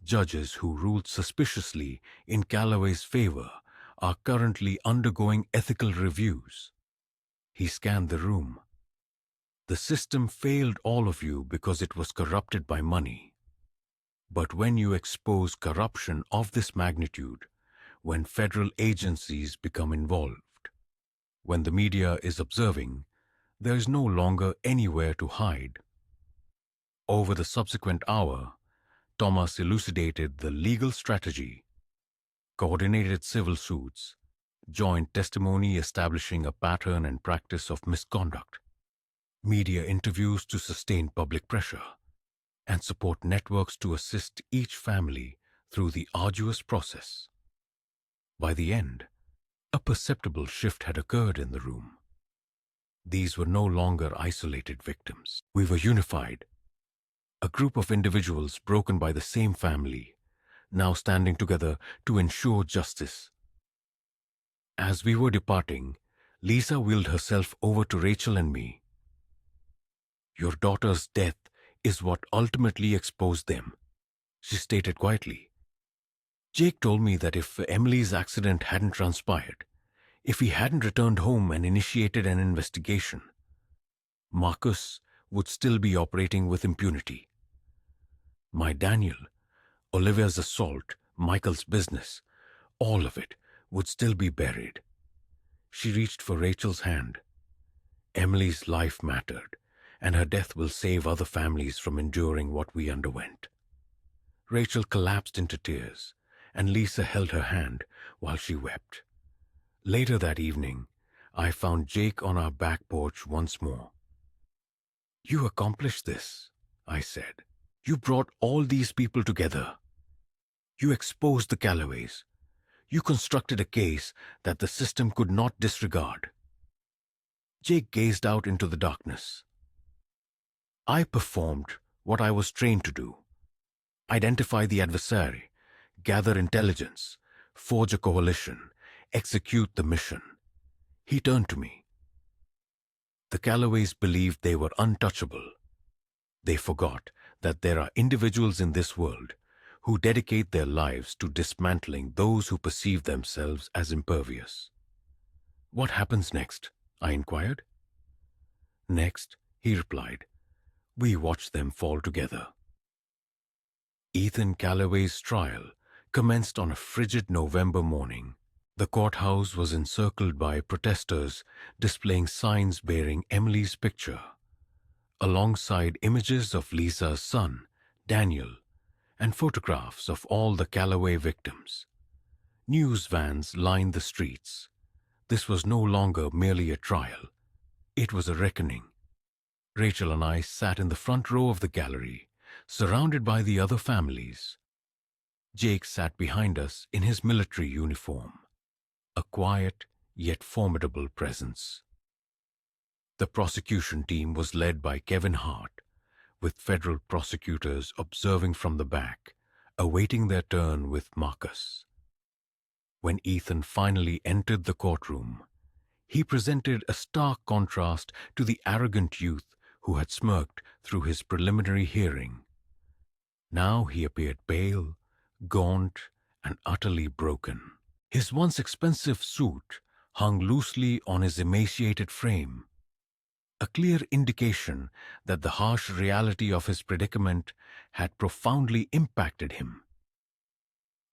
Judges who ruled suspiciously in Calloway's favor are currently undergoing ethical reviews. He scanned the room. "The system failed all of you because it was corrupted by money. But when you expose corruption of this magnitude, when federal agencies become involved, when the media is observing, there is no longer anywhere to hide." Over the subsequent hour, Thomas elucidated the legal strategy: coordinated civil suits, joint testimony establishing a pattern and practice of misconduct, media interviews to sustain public pressure, and support networks to assist each family through the arduous process. By the end, a perceptible shift had occurred in the room. These were no longer isolated victims. We were unified. A group of individuals broken by the same family, now standing together to ensure justice. As we were departing, Lisa wheeled herself over to Rachel and me. "Your daughter's death is what ultimately exposed them," she stated quietly. "Jake told me that if Emily's accident hadn't transpired, if he hadn't returned home and initiated an investigation, Marcus would still be operating with impunity. My Daniel, Olivia's assault, Michael's business, all of it would still be buried." She reached for Rachel's hand. "Emily's life mattered, and her death will save other families from enduring what we underwent." Rachel collapsed into tears, and Lisa held her hand while she wept. Later that evening, I found Jake on our back porch once more. "You accomplished this," I said. "You brought all these people together. You exposed the Calloways. You constructed a case that the system could not disregard." Jake gazed out into the darkness. "I performed what I was trained to do: identify the adversary, gather intelligence, forge a coalition, execute the mission." He turned to me. "The Calloways believed they were untouchable. They forgot that there are individuals in this world who dedicate their lives to dismantling those who perceive themselves as impervious." "What happens next?" I inquired. "Next," he replied, "we watch them fall together." Ethan Calloway's trial commenced on a frigid November morning. The courthouse was encircled by protesters displaying signs bearing Emily's picture, alongside images of Lisa's son, Daniel, and photographs of all the Calloway victims. News vans lined the streets. This was no longer merely a trial. It was a reckoning. Rachel and I sat in the front row of the gallery, surrounded by the other families. Jake sat behind us in his military uniform, a quiet yet formidable presence. The prosecution team was led by Kevin Hart, with federal prosecutors observing from the back, awaiting their turn with Marcus. When Ethan finally entered the courtroom, he presented a stark contrast to the arrogant youth who had smirked through his preliminary hearing. Now he appeared pale, gaunt, and utterly broken. His once expensive suit hung loosely on his emaciated frame, a clear indication that the harsh reality of his predicament had profoundly impacted him.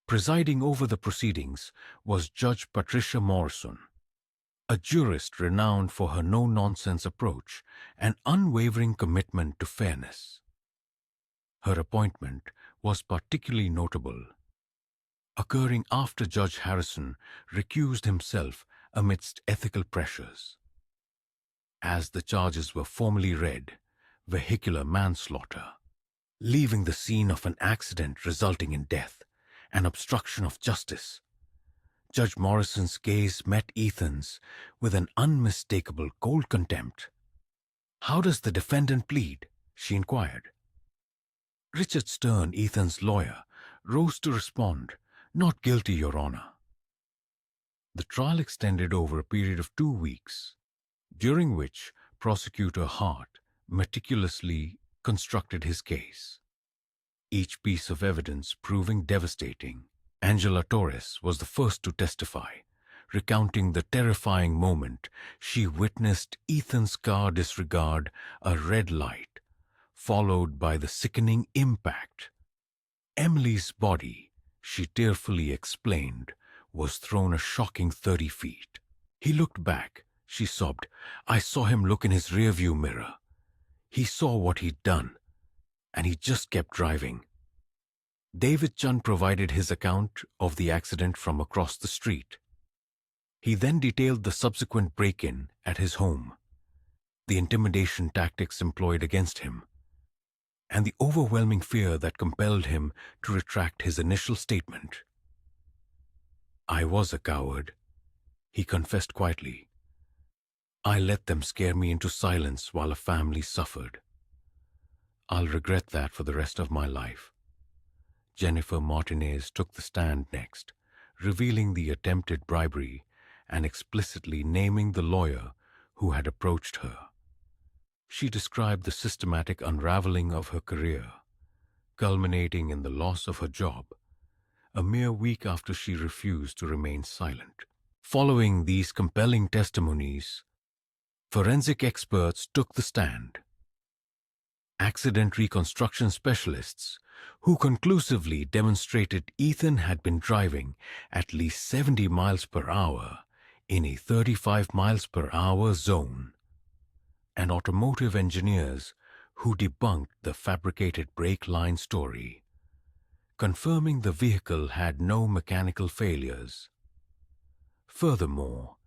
Presiding over the proceedings was Judge Patricia Morrison, a jurist renowned for her no-nonsense approach and unwavering commitment to fairness. Her appointment was particularly notable, occurring after Judge Harrison recused himself amidst ethical pressures. As the charges were formally read, vehicular manslaughter, leaving the scene of an accident resulting in death, and obstruction of justice, Judge Morrison's gaze met Ethan's with an unmistakable cold contempt. "How does the defendant plead?" she inquired. Richard Stern, Ethan's lawyer, rose to respond, "Not guilty, Your Honor." The trial extended over a period of 2 weeks, during which Prosecutor Hart meticulously constructed his case. Each piece of evidence proving devastating. Angela Torres was the first to testify, recounting the terrifying moment she witnessed Ethan's car disregard a red light, followed by the sickening impact. Emily's body, she tearfully explained, was thrown a shocking 30 feet. "He looked back," she sobbed. "I saw him look in his rearview mirror. He saw what he'd done, and he just kept driving." David Chund provided his account of the accident from across the street. He then detailed the subsequent break-in at his home, the intimidation tactics employed against him, and the overwhelming fear that compelled him to retract his initial statement. "I was a coward," he confessed quietly. "I let them scare me into silence while a family suffered. I'll regret that for the rest of my life." Jennifer Martinez took the stand next, revealing the attempted bribery and explicitly naming the lawyer who had approached her. She described the systematic unraveling of her career, culminating in the loss of her job, a mere week after she refused to remain silent. Following these compelling testimonies, forensic experts took the stand. Accident reconstruction specialists who conclusively demonstrated Ethan had been driving at least 70 miles per hour in a 35 miles per hour zone, and automotive engineers who debunked the fabricated brake line story, confirming the vehicle had no mechanical failures. Furthermore,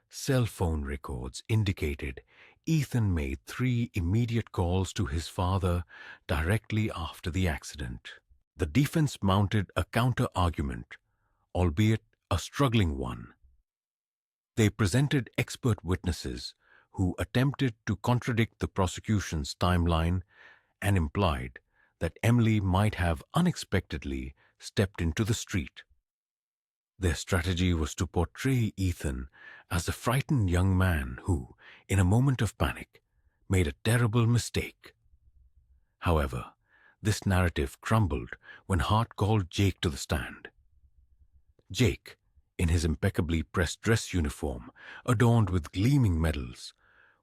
cell phone records indicated Ethan made 3 immediate calls to his father directly after the accident. The defense mounted a counter-argument, albeit a struggling one. They presented expert witnesses who attempted to contradict the prosecution's timeline and implied that Emily might have unexpectedly stepped into the street. Their strategy was to portray Ethan as a frightened young man who, in a moment of panic, made a terrible mistake. However, this narrative crumbled when Hart called Jake to the stand. Jake, in his impeccably pressed dress uniform adorned with gleaming medals,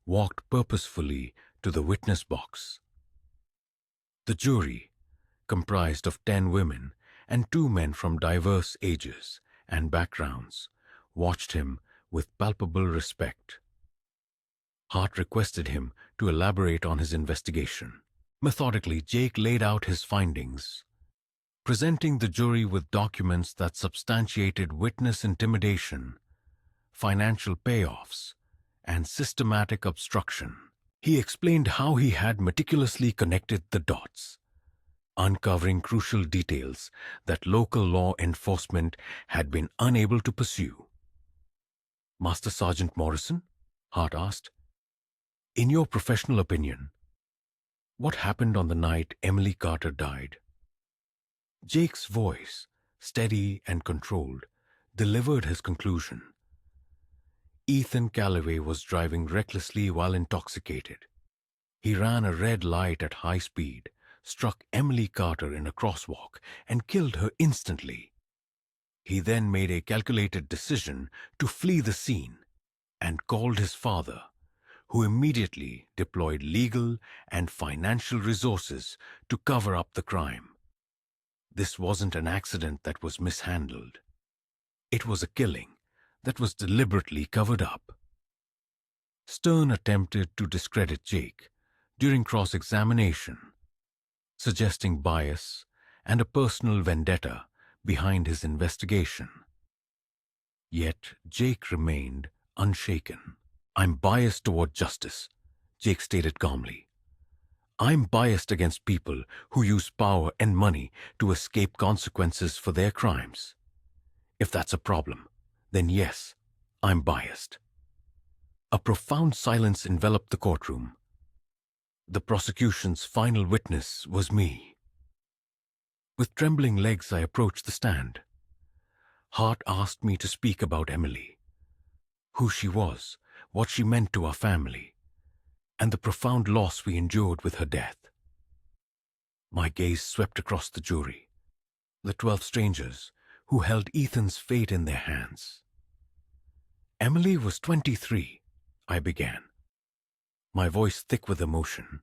walked purposefully to the witness box. The jury, comprised of 10 women and 2 men from diverse ages and backgrounds, watched him with palpable respect. Hart requested him to elaborate on his investigation. Methodically, Jake laid out his findings, presenting the jury with documents that substantiated witness intimidation, financial payoffs, and systematic obstruction. He explained how he had meticulously connected the dots, uncovering crucial details that local law enforcement had been unable to pursue. "Master Sergeant Morrison," Hart asked, "in your professional opinion, what happened on the night Emily Carter died?" Jake's voice, steady and controlled, delivered his conclusion. Ethan Callaway was driving recklessly while intoxicated. He ran a red light at high speed, struck Emily Carter in a crosswalk, and killed her instantly. He then made a calculated decision to flee the scene and called his father, who immediately deployed legal and financial resources to cover up the crime. This wasn't an accident that was mishandled. It was a killing that was deliberately covered up. Stern attempted to discredit Jake during cross-examination, suggesting bias and a personal vendetta behind his investigation. Yet Jake remained unshaken. "I'm biased toward justice," Jake stated calmly. "I'm biased against people who use power and money to escape consequences for their crimes. If that's a problem, then yes, I'm biased." A profound silence enveloped the courtroom. The prosecution's final witness was me. With trembling legs, I approached the stand. Hart asked me to speak about Emily, who she was, what she meant to our family, and the profound loss we endured with her death. My gaze swept across the jury, the 12 strangers who held Ethan's fate in their hands. "Emily was 23, I began, my voice thick with emotion.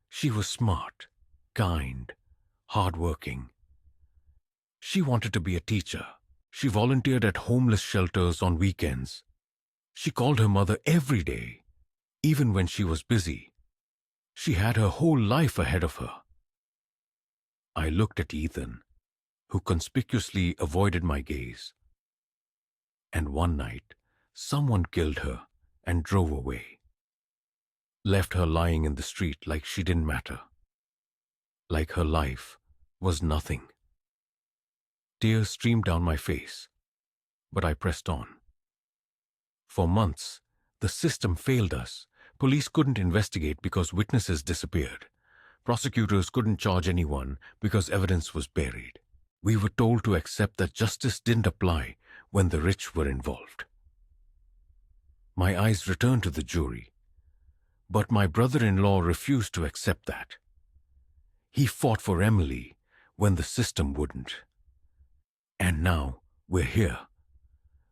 "She was smart, kind, hardworking. She wanted to be a teacher. She volunteered at homeless shelters on weekends. She called her mother every day, even when she was busy. She had her whole life ahead of her." I looked at Ethan, who conspicuously avoided my gaze. "And one night, someone killed her and drove away. Left her lying in the street like she didn't matter. Like her life was nothing." Tears streamed down my face, but I pressed on. "For months, the system failed us. Police couldn't investigate because witnesses disappeared. Prosecutors couldn't charge anyone because evidence was buried. We were told to accept that justice didn't apply when the rich were involved." My eyes returned to the jury, but my brother-in-law refused to accept that. He fought for Emily when the system wouldn't. And now we're here,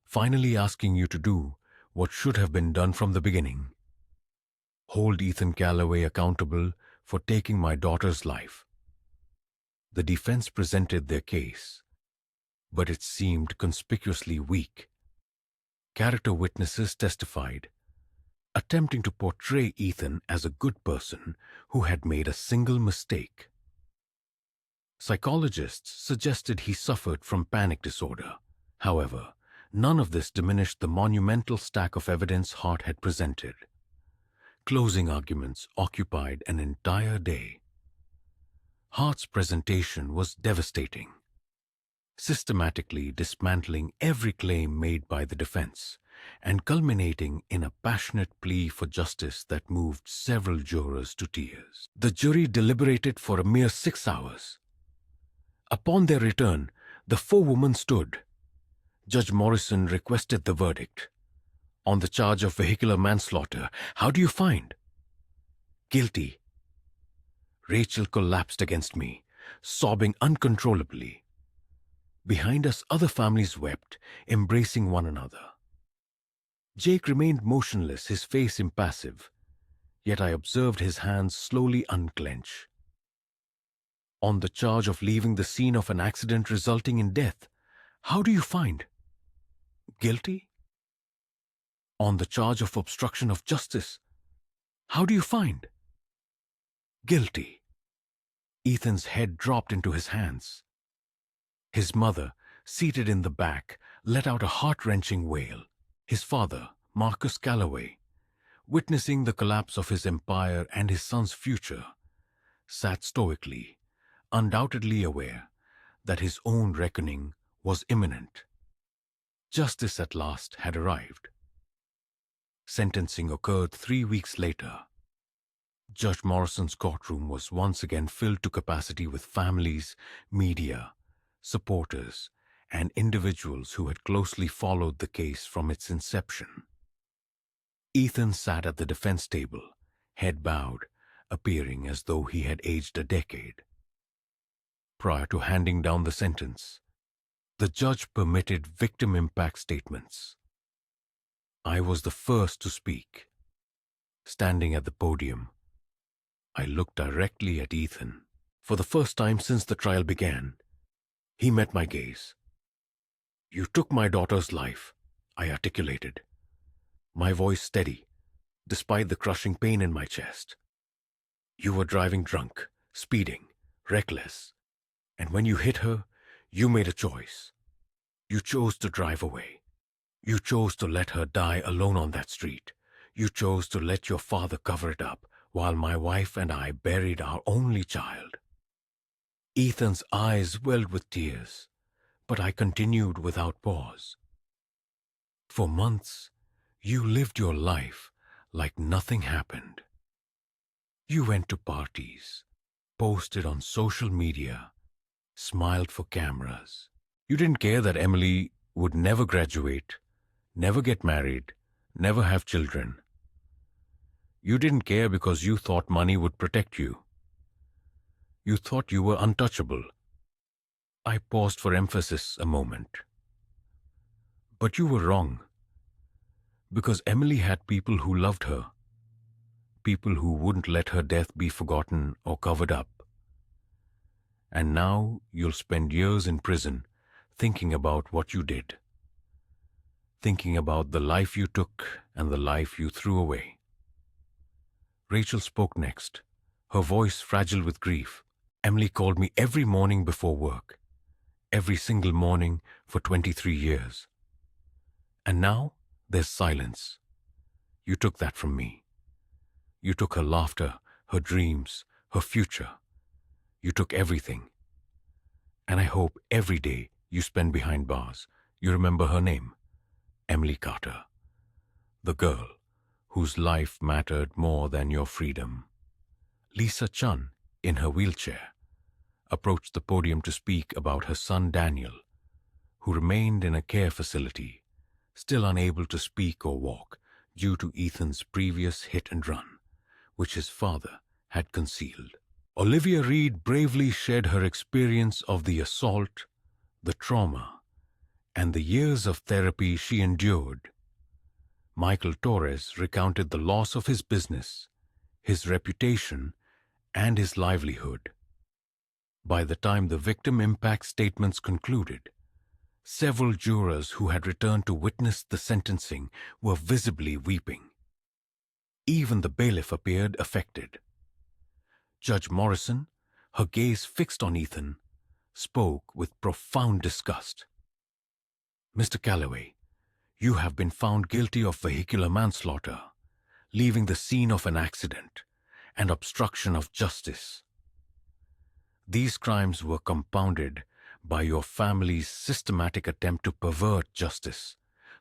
finally asking you to do what should have been done from the beginning. Hold Ethan Callaway accountable for taking my daughter's life. The defense presented their case, but it seemed conspicuously weak. Character witnesses testified, attempting to portray Ethan as a good person who had made a single mistake. Psychologists suggested he suffered from panic disorder. However, none of this diminished the monumental stack of evidence Hart had presented. Closing arguments occupied an entire day. Hart's presentation was devastating, systematically dismantling every claim made by the defense and culminating in a passionate plea for justice that moved several jurors to tears. The jury deliberated for a mere 6 hours. Upon their return, the 4 women stood. Judge Morrison requested the verdict. "On the charge of vehicular manslaughter, how do you find?" "Guilty." Rachel collapsed against me, sobbing uncontrollably. Behind us, other families wept, embracing one another. Jake remained motionless, his face impassive, yet I observed his hands slowly unclench. "On the charge of leaving the scene of an accident resulting in death, how do you find?" "Guilty." "On the charge of obstruction of justice, how do you find?" "Guilty." Ethan's head dropped into his hands. His mother, seated in the back, let out a heart-wrenching wail. His father, Marcus Callaway, witnessing the collapse of his empire and his son's future, sat stoically, undoubtedly aware that his own reckoning was imminent. Justice at last had arrived. Sentencing occurred 3 weeks later. Judge Morrison's courtroom was once again filled to capacity with families, media, supporters, and individuals who had closely followed the case from its inception. Ethan sat at the defense table, head bowed, appearing as though he had aged a decade. Prior to handing down the sentence, the judge permitted victim impact statements. I was the first to speak. Standing at the podium, I looked directly at Ethan. For the first time since the trial began, he met my gaze. You took my daughter's life, I articulated, my voice steady, despite the crushing pain in my chest. You were driving drunk, speeding, reckless, and when you hit her, you made a choice. You chose to drive away. You chose to let her die alone on that street. You chose to let your father cover it up while my wife and I buried our only child. Ethan's eyes welled with tears, but I continued without pause. For months, you lived your life like nothing happened. You went to parties, posted on social media, smiled for cameras. You didn't care that Emily would never graduate, never get married, never have children. You didn't care because you thought money would protect you. You thought you were untouchable. I paused for emphasis a moment. But you were wrong. Because Emily had people who loved her. People who wouldn't let her death be forgotten or covered up. And now you'll spend years in prison thinking about what you did. Thinking about the life you took and the life you threw away. Rachel spoke next, her voice fragile with grief. Emily called me every morning before work, every single morning for 23 years. And now there's silence. You took that from me. You took her laughter, her dreams, her future. You took everything. And I hope every day you spend behind bars, you remember her name, Emily Carter, the girl whose life mattered more than your freedom. Lisa Chun, in her wheelchair, approached the podium to speak about her son Daniel, who remained in a care facility, still unable to speak or walk due to Ethan's previous hit and run, which his father had concealed. Olivia Reed bravely shared her experience of the assault, the trauma, and the years of therapy she endured. Michael Torres recounted the loss of his business, his reputation, and his livelihood. By the time the victim impact statements concluded, several jurors who had returned to witness the sentencing were visibly weeping. Even the bailiff appeared affected. Judge Morrison, her gaze fixed on Ethan, spoke with profound disgust. Mr. Calloway, you have been found guilty of vehicular manslaughter, leaving the scene of an accident, and obstruction of justice. These crimes were compounded by your family's systematic attempt to pervert justice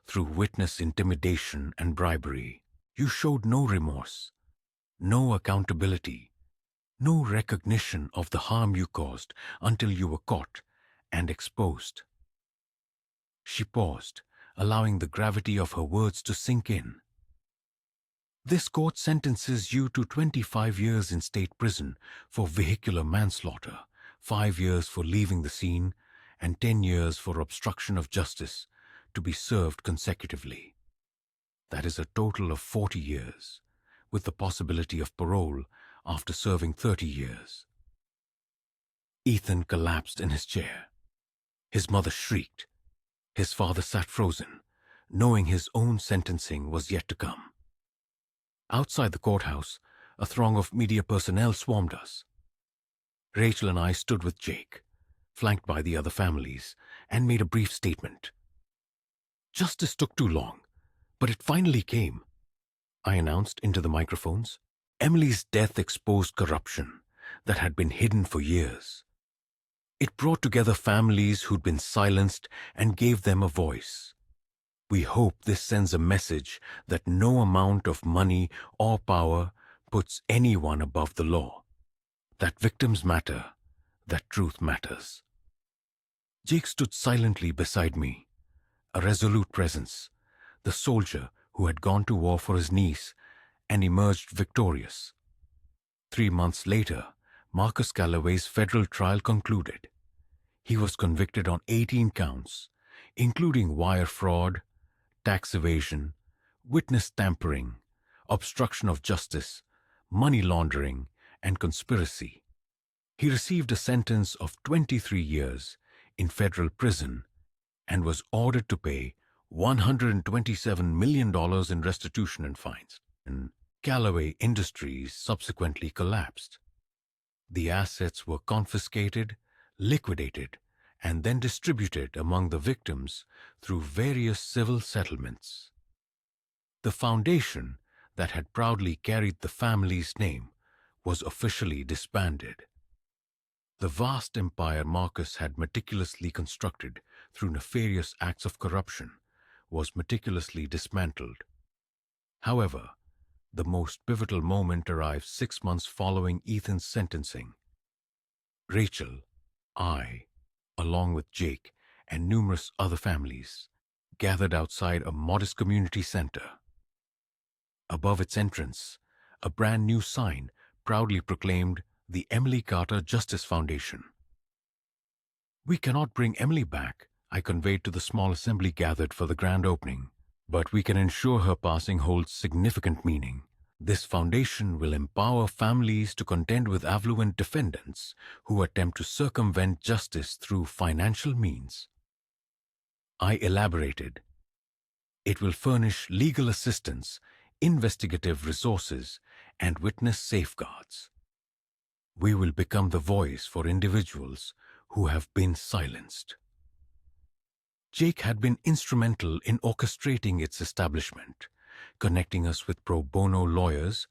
through witness intimidation and bribery. You showed no remorse, no accountability, no recognition of the harm you caused until you were caught and exposed. She paused, allowing the gravity of her words to sink in. This court sentences you to 25 years in state prison for vehicular manslaughter, 5 years for leaving the scene, and 10 years for obstruction of justice to be served consecutively. That is a total of 40 years, with the possibility of parole after serving 30 years. Ethan collapsed in his chair. His mother shrieked. His father sat frozen, knowing his own sentencing was yet to come. Outside the courthouse, a throng of media personnel swarmed us. Rachel and I stood with Jake, flanked by the other families, and made a brief statement. Justice took too long, but it finally came, I announced into the microphones. Emily's death exposed corruption that had been hidden for years. It brought together families who'd been silenced and gave them a voice. We hope this sends a message that no amount of money or power puts anyone above the law. That victims matter, that truth matters. Jake stood silently beside me, a resolute presence, the soldier who had gone to war for his niece and emerged victorious. 3 months later, Marcus Calloway's federal trial concluded. He was convicted on 18 counts, including wire fraud, tax evasion, witness tampering, obstruction of justice, money laundering, and conspiracy. He received a sentence of 23 years in federal prison and was ordered to pay $127 million in restitution and fines. And Callaway Industries subsequently collapsed. The assets were confiscated, liquidated, and then distributed among the victims through various civil settlements. The foundation that had proudly carried the family's name was officially disbanded. The vast empire Marcus had meticulously constructed through nefarious acts of corruption was meticulously dismantled. However, the most pivotal moment arrived 6 months following Ethan's sentencing. Rachel, I, along with Jake and numerous other families, gathered outside a modest community center. Above its entrance, a brand new sign proudly proclaimed the Emily Carter Justice Foundation. "We cannot bring Emily back," I conveyed to the small assembly gathered for the grand opening, "but we can ensure her passing holds significant meaning. This foundation will empower families to contend with affluent defendants who attempt to circumvent justice through financial means." I elaborated. "It will furnish legal assistance, investigative resources, and witness safeguards. We will become the voice for individuals who have been silenced." Jake had been instrumental in orchestrating its establishment, connecting us with pro bono lawyers,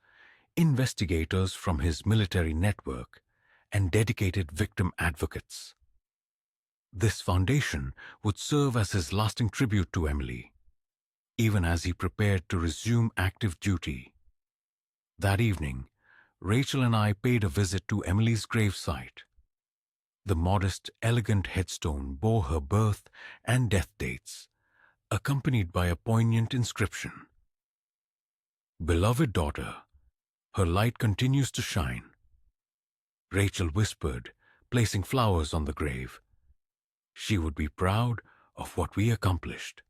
investigators from his military network, and dedicated victim advocates. This foundation would serve as his lasting tribute to Emily, even as he prepared to resume active duty. That evening, Rachel and I paid a visit to Emily's gravesite. The modest, elegant headstone bore her birth and death dates, accompanied by a poignant inscription. "Beloved daughter, her light continues to shine." Rachel whispered, placing flowers on the grave. "She would be proud of what we accomplished."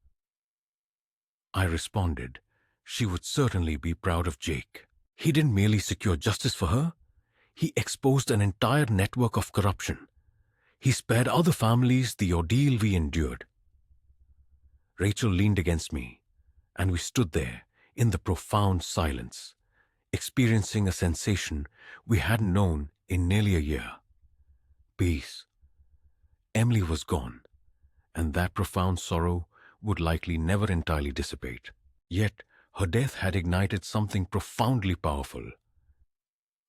I responded, "She would certainly be proud of Jake. He didn't merely secure justice for her, he exposed an entire network of corruption. He spared other families the ordeal we endured." Rachel leaned against me, and we stood there in the profound silence, experiencing a sensation we hadn't known in nearly a year. Peace. Emily was gone, and that profound sorrow would likely never entirely dissipate. Yet her death had ignited something profoundly powerful.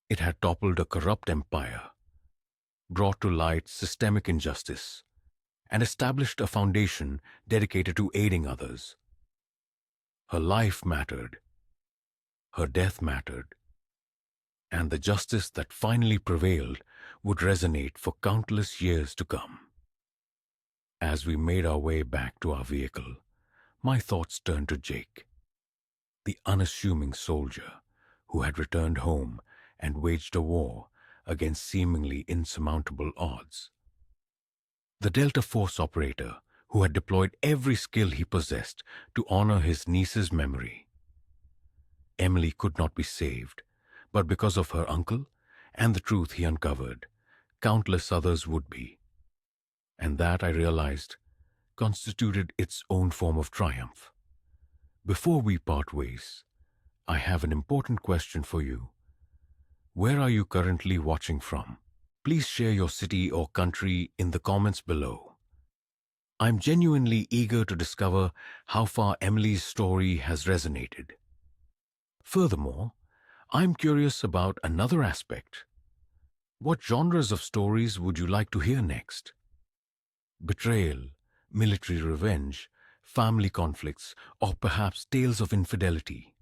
It had toppled a corrupt empire, brought to light systemic injustice, and established a foundation dedicated to aiding others. Her life mattered, her death mattered, and the justice that finally prevailed would resonate for countless years to come. As we made our way back to our vehicle, my thoughts turned to Jake, the unassuming soldier who had returned home and waged a war against seemingly insurmountable odds. The Delta Force operator who had deployed every skill he possessed to honor his niece's memory. Emily could not be saved, but because of her uncle and the truth he uncovered, countless others would be. And that, I realized, constituted its own form of triumph. Before we part ways, I have an important question for you. Where are you currently watching from? Please share your city or country in the comments below. I'm genuinely eager to discover how far Emily's story has resonated. Furthermore, I'm curious about another aspect. What genres of stories would you like to hear next? Betrayal, military revenge, family conflicts, or perhaps tales of infidelity?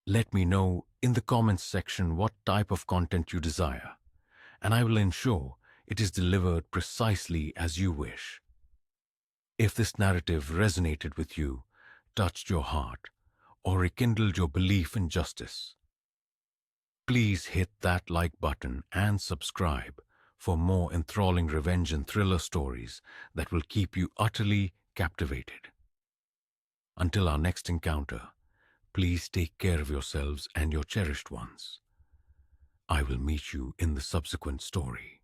Let me know in the comments section what type of content you desire, and I will ensure It is delivered precisely as you wish. If this narrative resonated with you, touched your heart, or rekindled your belief in justice, please hit that like button and subscribe for more enthralling revenge and thriller stories that will keep you utterly captivated. Until our next encounter, please take care of yourselves and your cherished ones. I will meet you in the subsequent story.